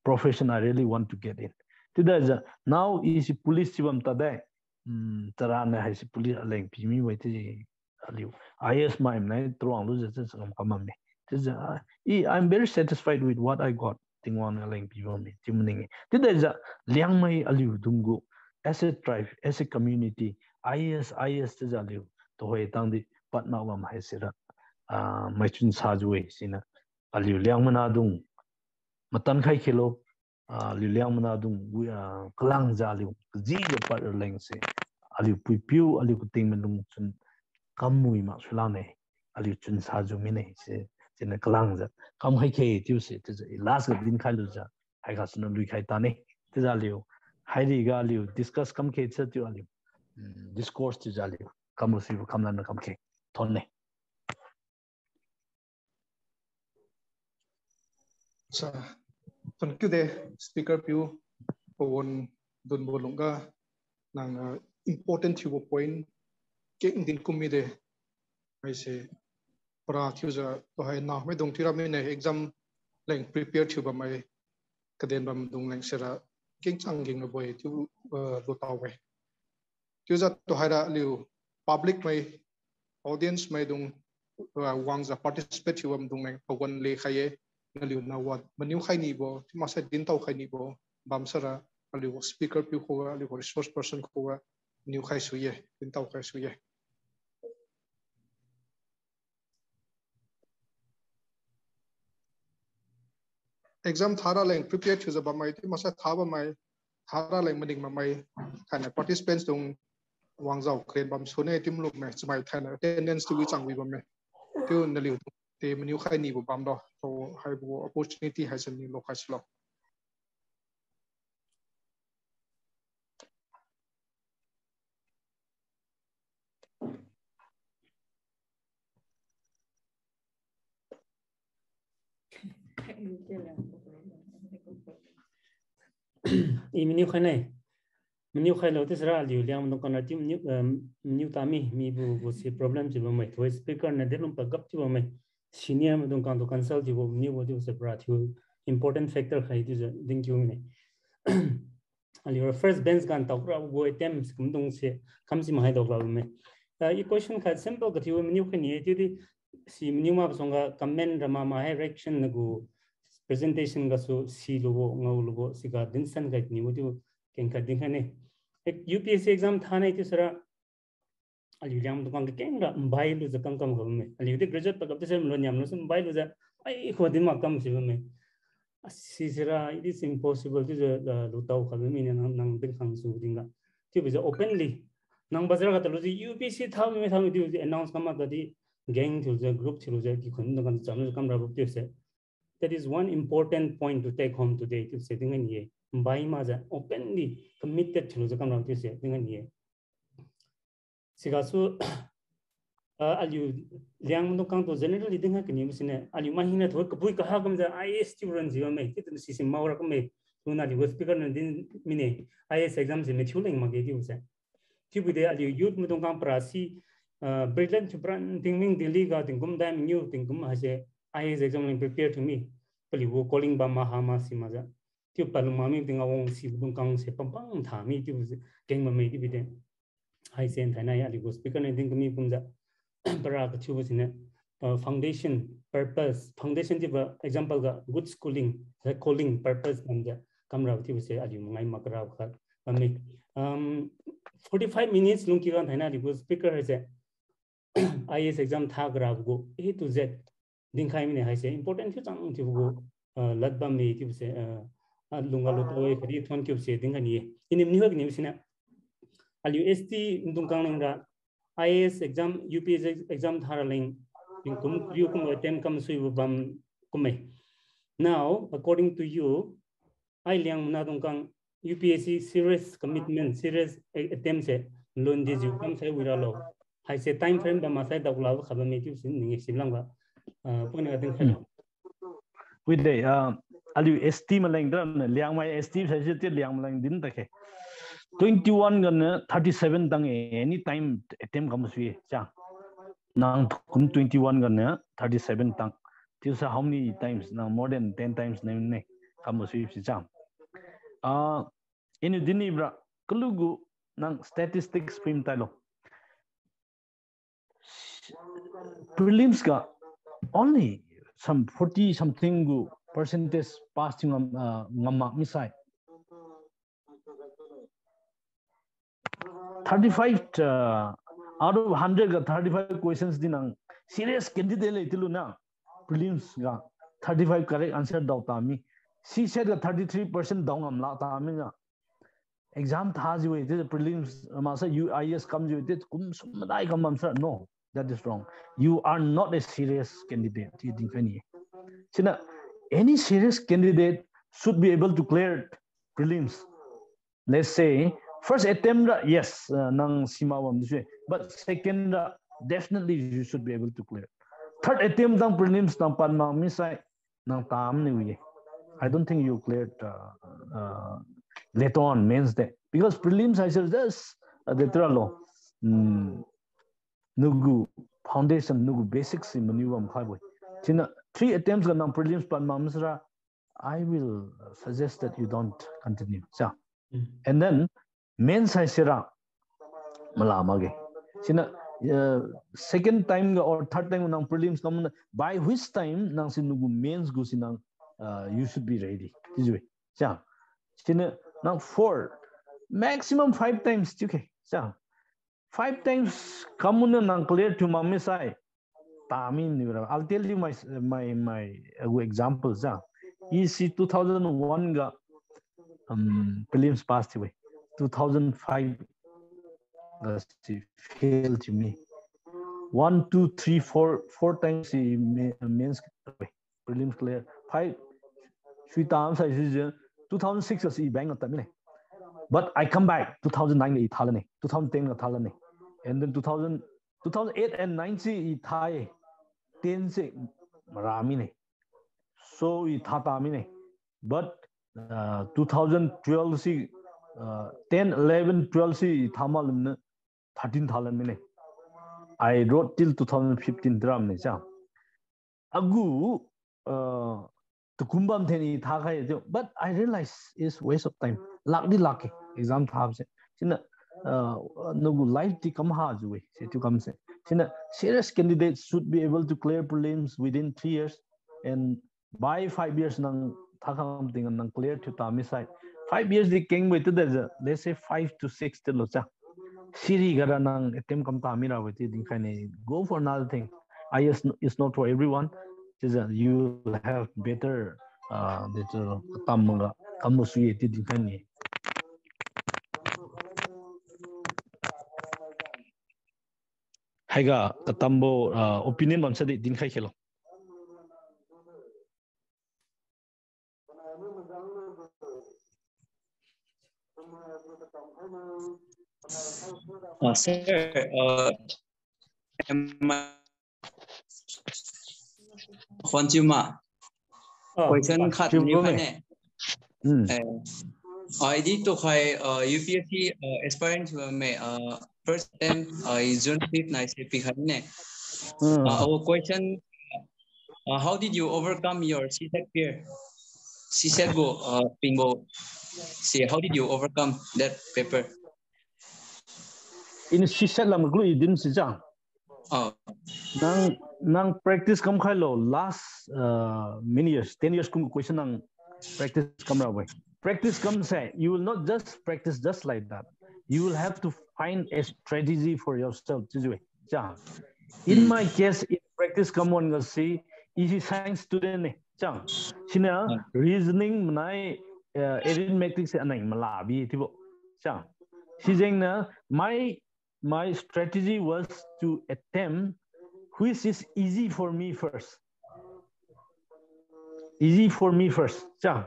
profession I really want to get in. Today now is police sibam tade tarana hai police aleng pimi wait IAS my name through I'm very satisfied with what I got. Thing one like people me. Today is Liangmai aliu dungu as a tribe, as a community. IAS is aliu. To hoy tang di patna wam hai sira. My chun sajwe sina aliu Liangmana dung matan khai kilo Liangmana dung kalang jaliu. Ziga pat erlang se aliu piu aliu kuting menung chun kamui ma sulane aliu chun saju mine se jena kalang za kam hai ke tiu se te last din khai lu za hai ga sun lui khai ta ne te za liu hai ri ga liu discuss kam ke cha tiu aliu discourse ti za liu kam si kam nan kam ke thon ne sa thank you de speaker piu pon don bolunga nang important to point ke din kumi de I say para thuza to hai na me dong thira me ne exam leng prepare thuba mai kaden bam dong leng sera king chang ging boy tu lo taw we thuza to hai ra liu public mai audience mai dong wang za participate thuam dong leng pawan le khaye na liu na wat maniu khai ni bo ma sa din taw khai ni bo bam sara liu speaker pi ko liu resource person ko niu khai suye din taw khai suye exam thara leng prepare thuza ba mai ti masa thaba mai thara leng maning ma mai kana participants dong wang zau kren bam sone tim luk me chmai thana attendance tu chang wi bam me tu na liu te maniu khai ni bo bam do so hai bo opportunity hai san ni lo khai slo Menu khai menu khai lo tis ra liu liang dong kana tim menu tami mi bu si problem ji ba mai thoi speaker na delum pa gap ji ba mai senior dong kan to consult ji bo menu bo ju se pra thu important factor khai ju ding ju ne ali your first bench kan ta pra bo items kum dong se kam si ma hai do ba me e question kha simple ka thu menu khai ni ti si menu ma song ga comment rama ma hai reaction na gu presentation ga so si logo ngau logo si ga din san ga ni mo ju ken ka ding ne UPSC exam thane ti sara ali liam to kang ken ga bai lu za kang kam go me ali de graduate pa sem lo nyam no sem bai lu za ai kho din ma kam si me si sara it is impossible to the lu tau kha me nang ding khang su ding ga ti bi openly nang bazar ga to UPSC thau me ti announce kam ga di gang to the group to the ki khun ga cham kam ra bu ti se that is one important point to take home today to say ding ye by maza openly committed to the camera to say thing ye sigasu aliu liang no kang to generally ding ha kini musine aliu mahina thor kapui ka ha kam ja IAS student jiwa mai kitu si maura kam mai tuna di speaker na din mine IAS exam se me chuling ma ge di usa tibu de aliu youth mudong kang prasi brilliant to brand ding ming delhi ga ding gum dam new ding gum ha se IAS exam prepare to me pali wo calling ba ma ha ma si ma ja tiu palu mami tinga wong si bung kang se pampang tha mi tiu keng ma me ti bide hai sen thana ya li go speaker ne ding mi pumja para ka chu sine foundation purpose foundation ti ba example ga good schooling calling purpose namja kamra ti se ali ngai makra kha ami 45 minutes lung ki ga thana li go speaker hai se IAS exam tha gra go A to Z ding khai mi ne hai se important thi chang ti go lat ba me ti se lunga lo to khari thon kyu se ding ani inim ni hok ni sina ali ST ndung kang nang ra IAS exam UPSC exam tharaling in kum yu kum attempt kam sui bam kume now according to you I liang na dong kang UPSC serious commitment serious attempt se lon de ju kam sai wira lo hai se time frame ba ma sai da kula khaba me ti sin ni silang ba pone ga ding khalo with the aliu ST malang dan Liangmai ST sai te liang malang din ta ke 21 gana 37 tang any time attempt kam sui cha nang kum 21 gana 37 tang this how many times now more than 10 times ne kam sui si cha in dini bra kulugu nang statistics prim talo prelims ga only some 40 something percentage passing ngama misai 35 out of 100 ga 35 questions dinang serious candidate le tiluna prelims ga 35 correct answer daw tami si said ga 33% daw ngam la tami ga exam tha ji we the prelims ma sa IAS come you it kum sumdai kam sir no that is wrong you are not a serious candidate you think any sina any serious candidate should be able to clear prelims let's say first attempt yes nang sima wam but second definitely you should be able to clear third attempt nang prelims nang pan ma misai nang tam ni we I don't think you cleared later on mains day because prelims I said this later lo nugu foundation nugu basics in mainiu am khai boy china 3 attempts ga nang prelims pan mamsra I will suggest that you don't continue cha and then main sai sira mala mage china second time or third time nang prelims kam by which time nang sin nugu mains gu sinang you should be ready tijwe cha china now 4 maximum 5 times okay cha 5 times kamuna nang clear to mami sai tamin I'll tell you my examples ja EC 2001 ga prelims passed away 2005 failed to me 1 2 3 4 times he mains prelims clear 5 3 times I 2006 as he bang at me but I come back 2009 ga thalane 2010 ga thalane and then 2008 and 9 se I thai 10 se marami ne so I thata mi ne but 2012 se 10 11 12 se thamal 13 thalan mi ne I wrote till 2015 dram ne cha agu to kumbam theni tha khai but I realize is waste of time lakdi lake exam thab se china no life ti kam ha juwe se to come se china serious candidates should be able to clear prelims within 3 years and by 5 years nang thakam ting nang clear to tami sai 5 years the king with the let's say 5 to 6 till cha siri gara nang attempt kam tami ra with the kind go for another thing IAS is not for everyone you have better tamanga kamusu yeti the kind Haiga katambo opinion on sadi din khai khelo Sir, consumer question khat ni phane ID to khai UPSC aspirant me first attempt June 5th na se pikhane our question how did you overcome your CSET fear CSET go pingo say how did you overcome that paper in CSET lam glu din si jang nang practice kam khai lo last many years 10 years kum question nang practice kam ra boy practice comes say you will not just practice just like that you will have to find a strategy for yourself in my case in practice come on go see easy science student ne chang sina reasoning nai arithmetic se anai malabi tibo chang sijeng na my strategy was to attempt which is easy for me first chang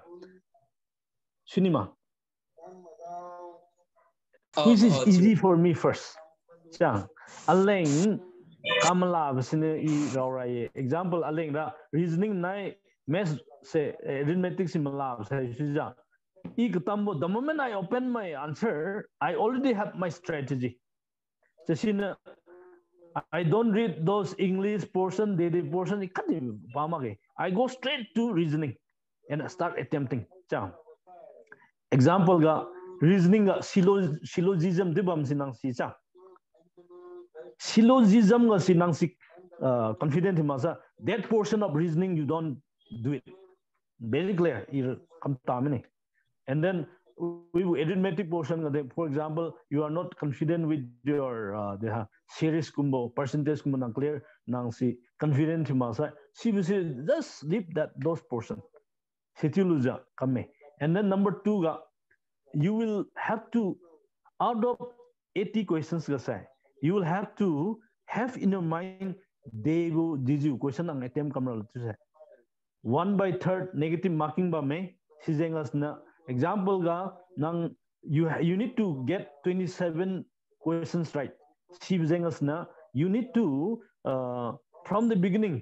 Cinema. Which is easy for me first. Chang. Aleng kamala basine I rawrai example aleng ra reasoning nai math se arithmetic simala se sija. I katambo the moment I open my answer I already have my strategy. Chasina I don't read those English portion daily portion I go straight to reasoning and start attempting. Chang. Example ga reasoning ga syllogism dibam sinang si cha syllogism ga sinang si confident masa that portion of reasoning you don't do it very clear come tamine and then we arithmetic portion for example you are not confident with your the series kumbo percentage kumbo nang clear nang si confident masa si just leave those portion setiluja kame. And then number 2 ga you will have to out of 80 questions ga say you will have to have in your mind dego diju question ang attempt kamral to say 1/3 negative marking ba me sijengas na example ga nang you need to get 27 questions right sijengas na you need to from the beginning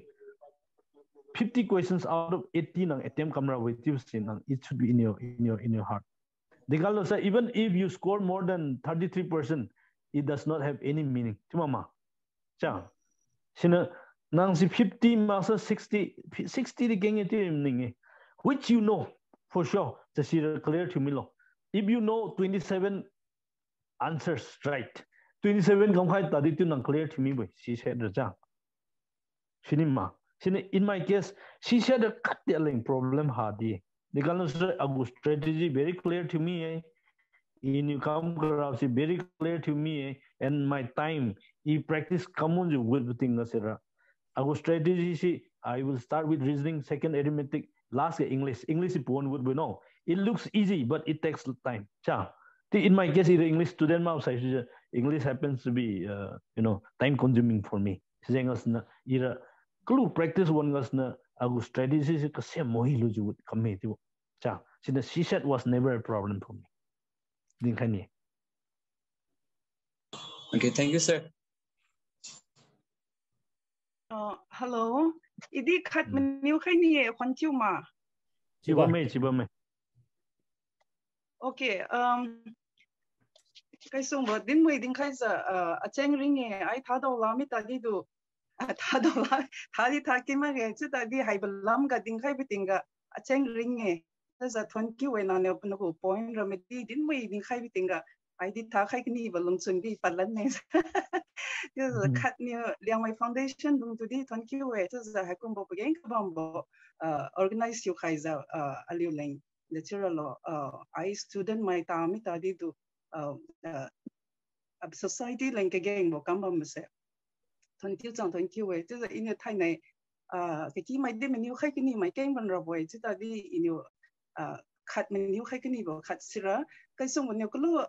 50 questions out of 80 nang attempt kamera with you nang it should be in your heart. They can say even if you score more than 33%, it does not have any meaning. Chumama, chang. Sina nang si 50 marks 60 the gang ninge, which you know for sure. Just clear to me lo. If you know 27 answers right, 27 come high tadi tu nang clear to me boy. She said the jang. Shinima. In my case, she said a cut the problem hardy. The Galan strategy very clear to me. In you come across very clear to me, and my time. If practice come on the good thing, our strategy, I will start with reasoning, second arithmetic, last English. English is one would be no. It looks easy, but it takes time. In my case, the English student English happens to be time consuming for me. Clue practice one was na our strategy is kasi mohi luju would come to. She said was never a problem for me. Okay, thank you, sir. Hello. Idi kat mainiu khai ni Hwantiu ma. Chiba me. Okay. Kaisungbou din mo idin khai sa acheng ring ai tha do la mi ta di du tha do la tha di tha ki ma ge chu ta di hai balam ga din khai bitinga acheng ring sa Hwantiu we na ne no ko point ra me di din mo idin khai bitinga ai di tha khai ni balung chung di palan ne. This is a cut near Liangmai Foundation. Dung to di Hwantiu we this is a Kaisungbou begin kabambo organize you kaiza aliu leng lecturer lo I student my ta mi ta di du society leng ke gang bo kamba mse Hwantiu we this is in a thai nei ke ki mai de menu khai ki ni mai keng ban ro boy chi ta di in you cut menu khai ki ni bo cut sira Kaisungbou ne ko lo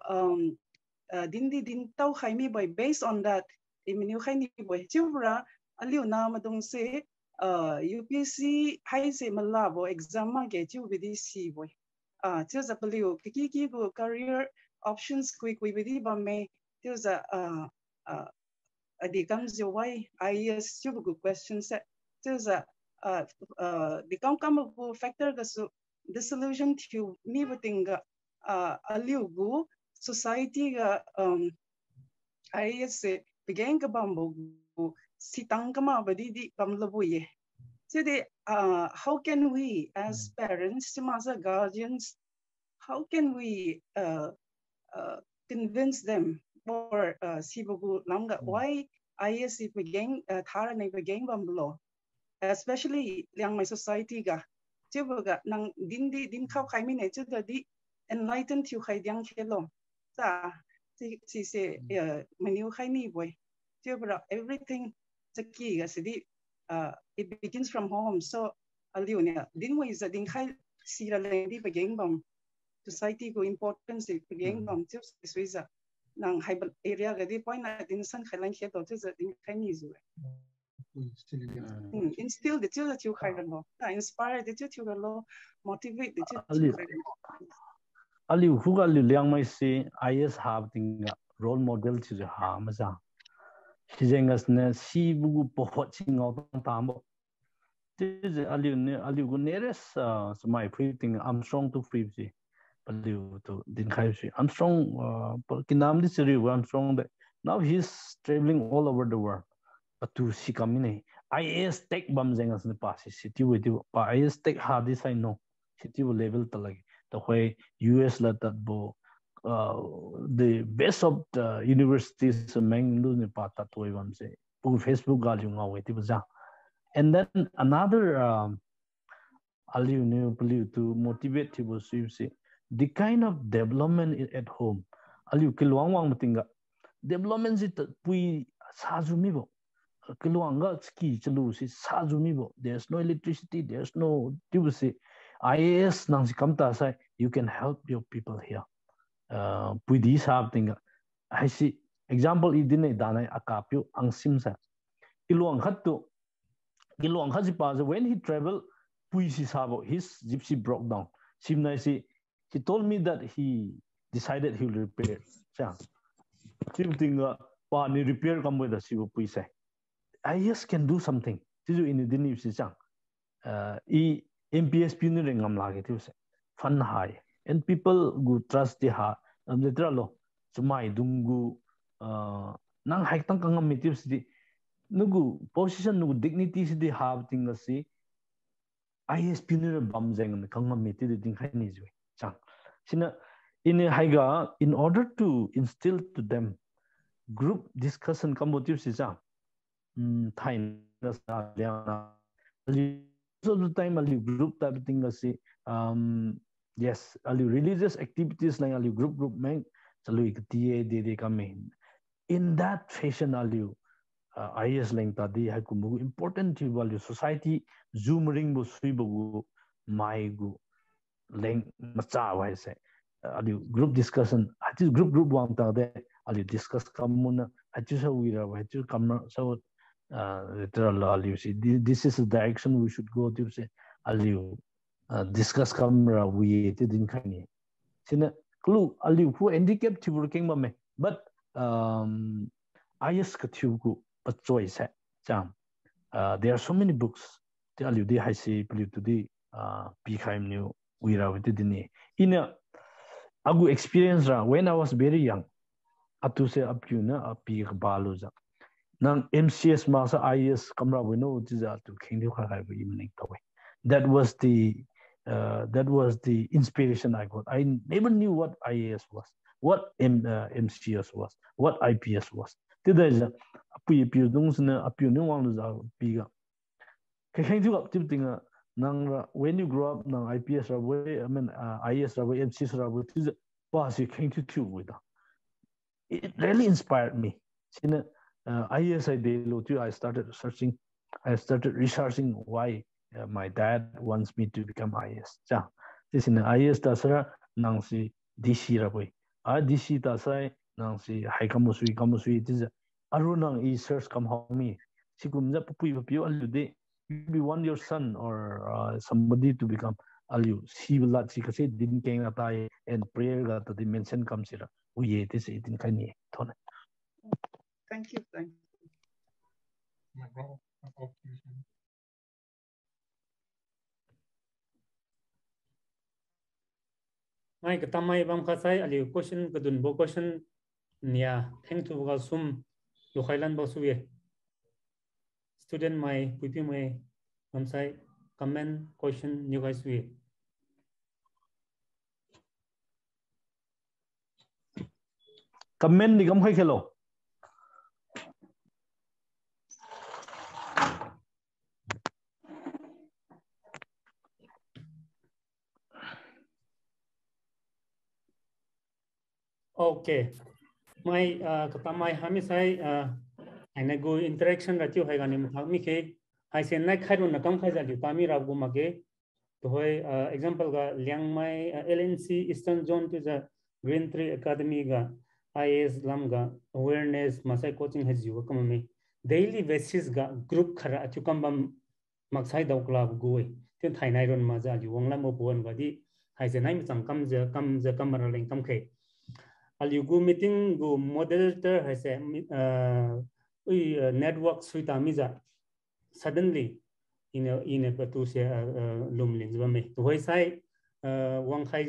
din tau khai mi boy based on that menu khai ni boy chura aliu na ma dong se UPSC hai se malabo exam ma ge chu bidi si boy chu za paliu ki go career options quick we bidi ba me chu za adi comes your why IAS chu go question set chu za the come factor ga su disillusion to me butinga aliu go society ga IAS se begin ga bambo sitang kama badi di kamlabuye. So how can we as parents, as guardians, how can we convince them or sibugu langa why IAS begin thara na begin bamlo, especially Liangmai society ga. Chibuga nang din kau kai mi ne chuda di enlightened you kai diang khelo. Sa si se mainiu kai ni boy. Chibra everything Taki asidi it begins from home. So aliu ne din mo is din khai sira lendi begin bam society go importance begin bam tips suiza nang hai area ga di point na din san khailan khe to tiza din khai ni zu instill the chill that you khai lo inspire the chill lo motivate the chill aliu huga Liangmai se IAS have tinga role model chi ha maza Hizengas ne si bugu pohot sing out tambo. This aliu go nearest my free thing Armstrong to free si. Aliu to din khai si Armstrong kinam this Armstrong that now he's traveling all over the world. But to si kamine IAS tech bam zengas ne pass city with you IAS tech hard this I know city level talagi the way US la that bo the best of the universities Manglu Pata Toivam say Facebook gal and then another aliu to motivate people say the kind of development at home aliu kilwang wang matinga development it pui sajumibo kilwanga ski chalu si sajumibo there's no electricity there's no say IAS nang si kamta sai you can help your people here pudi sab tinga I see example idine danai akapyo ang simsa iluang khattu iluang khaji pa when he travel puisi sabo his gypsy broke down simnai si he told me that he decided he will repair cha sim tinga pa ni repair kam da si puisa IAS can do something tisu in idini si chang e MPSP ni ngam lage tu se fun high and people who trust the heart literal lo sumai dungu nang haik tang kang meetings di nugu position nugu dignity si di have tinga si IAS punir bam jeng kangma meti di ting khai ni jwe chang sina in haiga in order to instill to them group discussion kamotiv si cha thain na sa so the time ali group type thing si yes ali religious activities like ali group mang chalu iktie de kame in that fashion ali IAS leng ta di ha kumbu important to value society zoom ring bu sui bu mai gu leng macha wai se ali group discussion ati group wang ta de ali discuss kamuna ati so wira wa ati kamna so literal ali see this is the direction we should go to say ali discuss kamra we te din khani sina clue ali who handicap to working mame but IAS ka ku a choice jam there are so many books tell you the high say to the pkm new we are with the in a agu experience ra when I was very young atu se apyu na api baluza nang MCS masa IAS kamra we know jiza to king kha khai bu evening toy that was the inspiration I got. I never knew what IAS was, what MCS was, what IPS was. Today, api dung sana api ni wang za piga. Kaya juga tip tinga nang when you grow up nang IPS rawe, I mean IAS rawe, MCS rawe, tiza pas you came to two with that. It really inspired me. Sina IAS I did I started researching why. My dad wants me to become IAS. Ja, this in IAS dasara nangsi DC raboi. DC dasai nangsi kamusui this arunang e search come home. Sikumja pupui papiu alude you want your son or somebody to become alu. He will not see kasi didn't king atai and prayer got the dimension comes here. We this it in kani thone. Thank you. Mai ketamai bam khasai ali question kedun bo question nia thank you ga sum lo khailan bo suye student mai pipi mai bam sai comment question new guys suye Comment ni kam khai khelo okay mai ketamai hamisai aina go interaction ratiu hai gani mi ke hai sen nai khairun nakam khai jali tami rabu mage to hoy example ga Liangmai LNC Eastern Zone to the Green Tree Academy ga IAS lam ga awareness masai coaching has you come me daily basis ga group khara achukam bam maksai daukla goi tin thainai ron ma ja ju wangla mo bon ga di hai sen nai mi chang kam kamara leng kam khe aligu meeting go moderator has a network suita miza suddenly in a to say lumlin zame to hoy sai wang khai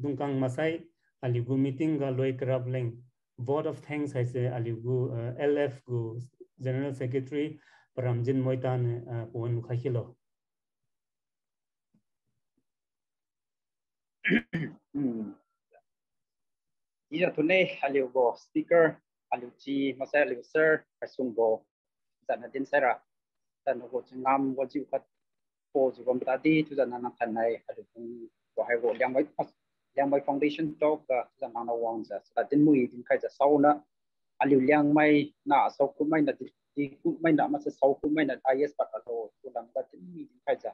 dungkang masai aligu meeting ga loi traveling vote of thanks has a aligu LF go general secretary Paramjin Moitan pon khakilo Ija tunai aliu go speaker aliu chi masai aliu sir Kaisungbou zana din sera dan go chingam go jiu khat po ju gom tadi tu zana na thanai aliu go hai go Liangmai Foundation talk zana na wang za sa din mui din kai za sauna aliu Liangmai na sau kumai na di kumai na masa sau kumai na IAS patalo tu lam ka din mui din kai za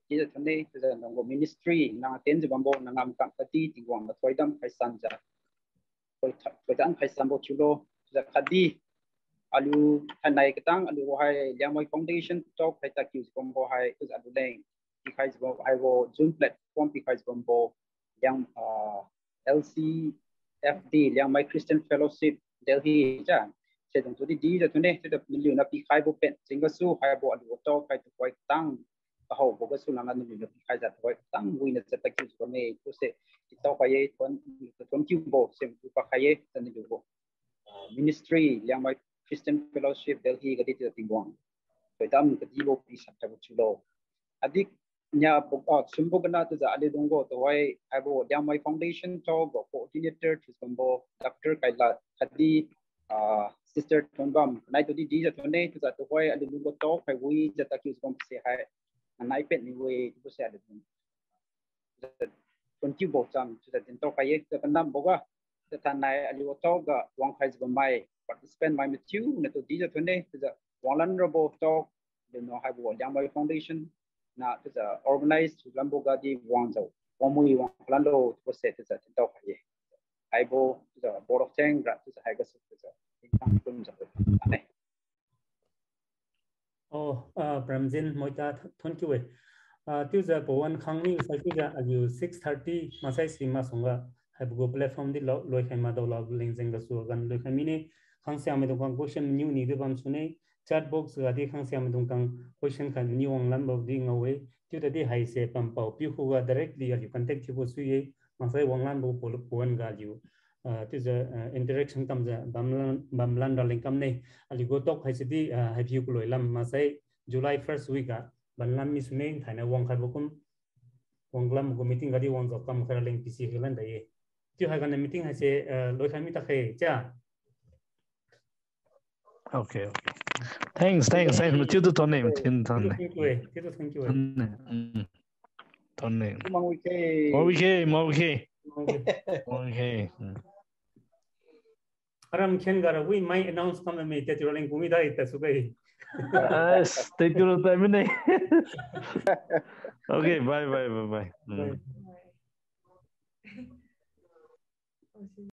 ija tunai tu zana go ministry na ten ju bambo na ngam kam tadi tingwang na toidam kai sanja Koitan Kaisungbou chulo za khadi alu hanai ketang alu hai Liangmai Foundation talk kai ta ki bombo hai is alu leng ki kai bombo hai go Zoom platform ki kai bombo yang LCFD Liangmai Christian Fellowship Delhi ja se dong tu di ja tu ne se da miliu na pi kai bo pen singa su hai bo alu talk kai tu koi tang ho bo ga su na na miliu na pi kai ja koi tang wi na za ta ki bo me tu se tau kai tuan kiu bo sem tu pa kai tan ni bo ministry Liangmai Christian Fellowship Delhi cái đi từ Wang rồi đam cái đi bộ đi sắp tới chulo adik nhà sum bộ cái nào từ giờ đi đông go tôi hay bộ Liangmai Foundation cho go coordinator Kaisungbou Dr. Kaila Hadi sister Thongbam nay tôi đi giờ tôi này từ giờ tôi đi đông go to phải vui giờ ta Kaisungbou sẽ hay nay pet ni vui tôi sẽ đượcคนที่บอกจังจะติดต่อไปจะเป็นน้ำบอกว่าจะทานในอลิวโต้ก็วางใครจะเป็นไม่ participant ไม่มีทิวในตัวที่จะทุนเนี่ยจะวางลันระบบโต้เดี๋ยวน้องให้บอกLiangmai Foundationนะจะ organize ลันบอกก็ดีวางจะวางมือวางลันโลตัวเสร็จจะติดต่อไปให้บอกจะ board of change จะให้ก็สุดจะติดตั้งต้นจะเป็นอะไรโอ้พรามจินมวยตาทุนคิวที่จะบอกวันครั้งนี้ใช้ที่จะอายุ 6:30 มาใช้สิมาส่งก็ให้บุกแพลตฟอร์มที่เราลอยให้มาดูเราลิงก์เซงก็สู้กันลอยให้มีเนี่ยครั้งเสียไม่ต้องการ question นิวนี่ด้วยบางส่วนเนี่ย chat box ก็ที่ครั้งเสียไม่ต้องการ question กันนิวอังลันบอกดิ้งเอาไว้ที่จะได้ให้เสียปั๊มเป่าพิวหัว directly อายุ contact ที่ผู้ช่วยมาใช้วังลันบอกปวนกันอยู่ที่จะ interaction ตั้มจะบัมลันดอลลิงก์กันเนี่ยอายุก็ตกให้สิที่ให้พิวกุลอยลำมาใช้ July 1st week อ่ะบันลัมมิสเมนถ่ายในวงใครบุกวงกลัมบุกมีติ้งกันที่วงจบกำใครเล่นพีซีกันนั่นได้ที่ให้กันในมีติ้งให้เสียโดยใครมีตะเคียจ้าโอเคthanks มาชื่อตัวนี้มาชื่อตัวนี้ thank you ตัวนี้มองวิเคอารมณ์เช่นกันเราไม่ announce ทำไมไม่จะจุดเล่นกูไม่ได้แต่สุดเลยstay tuned time ini okay bye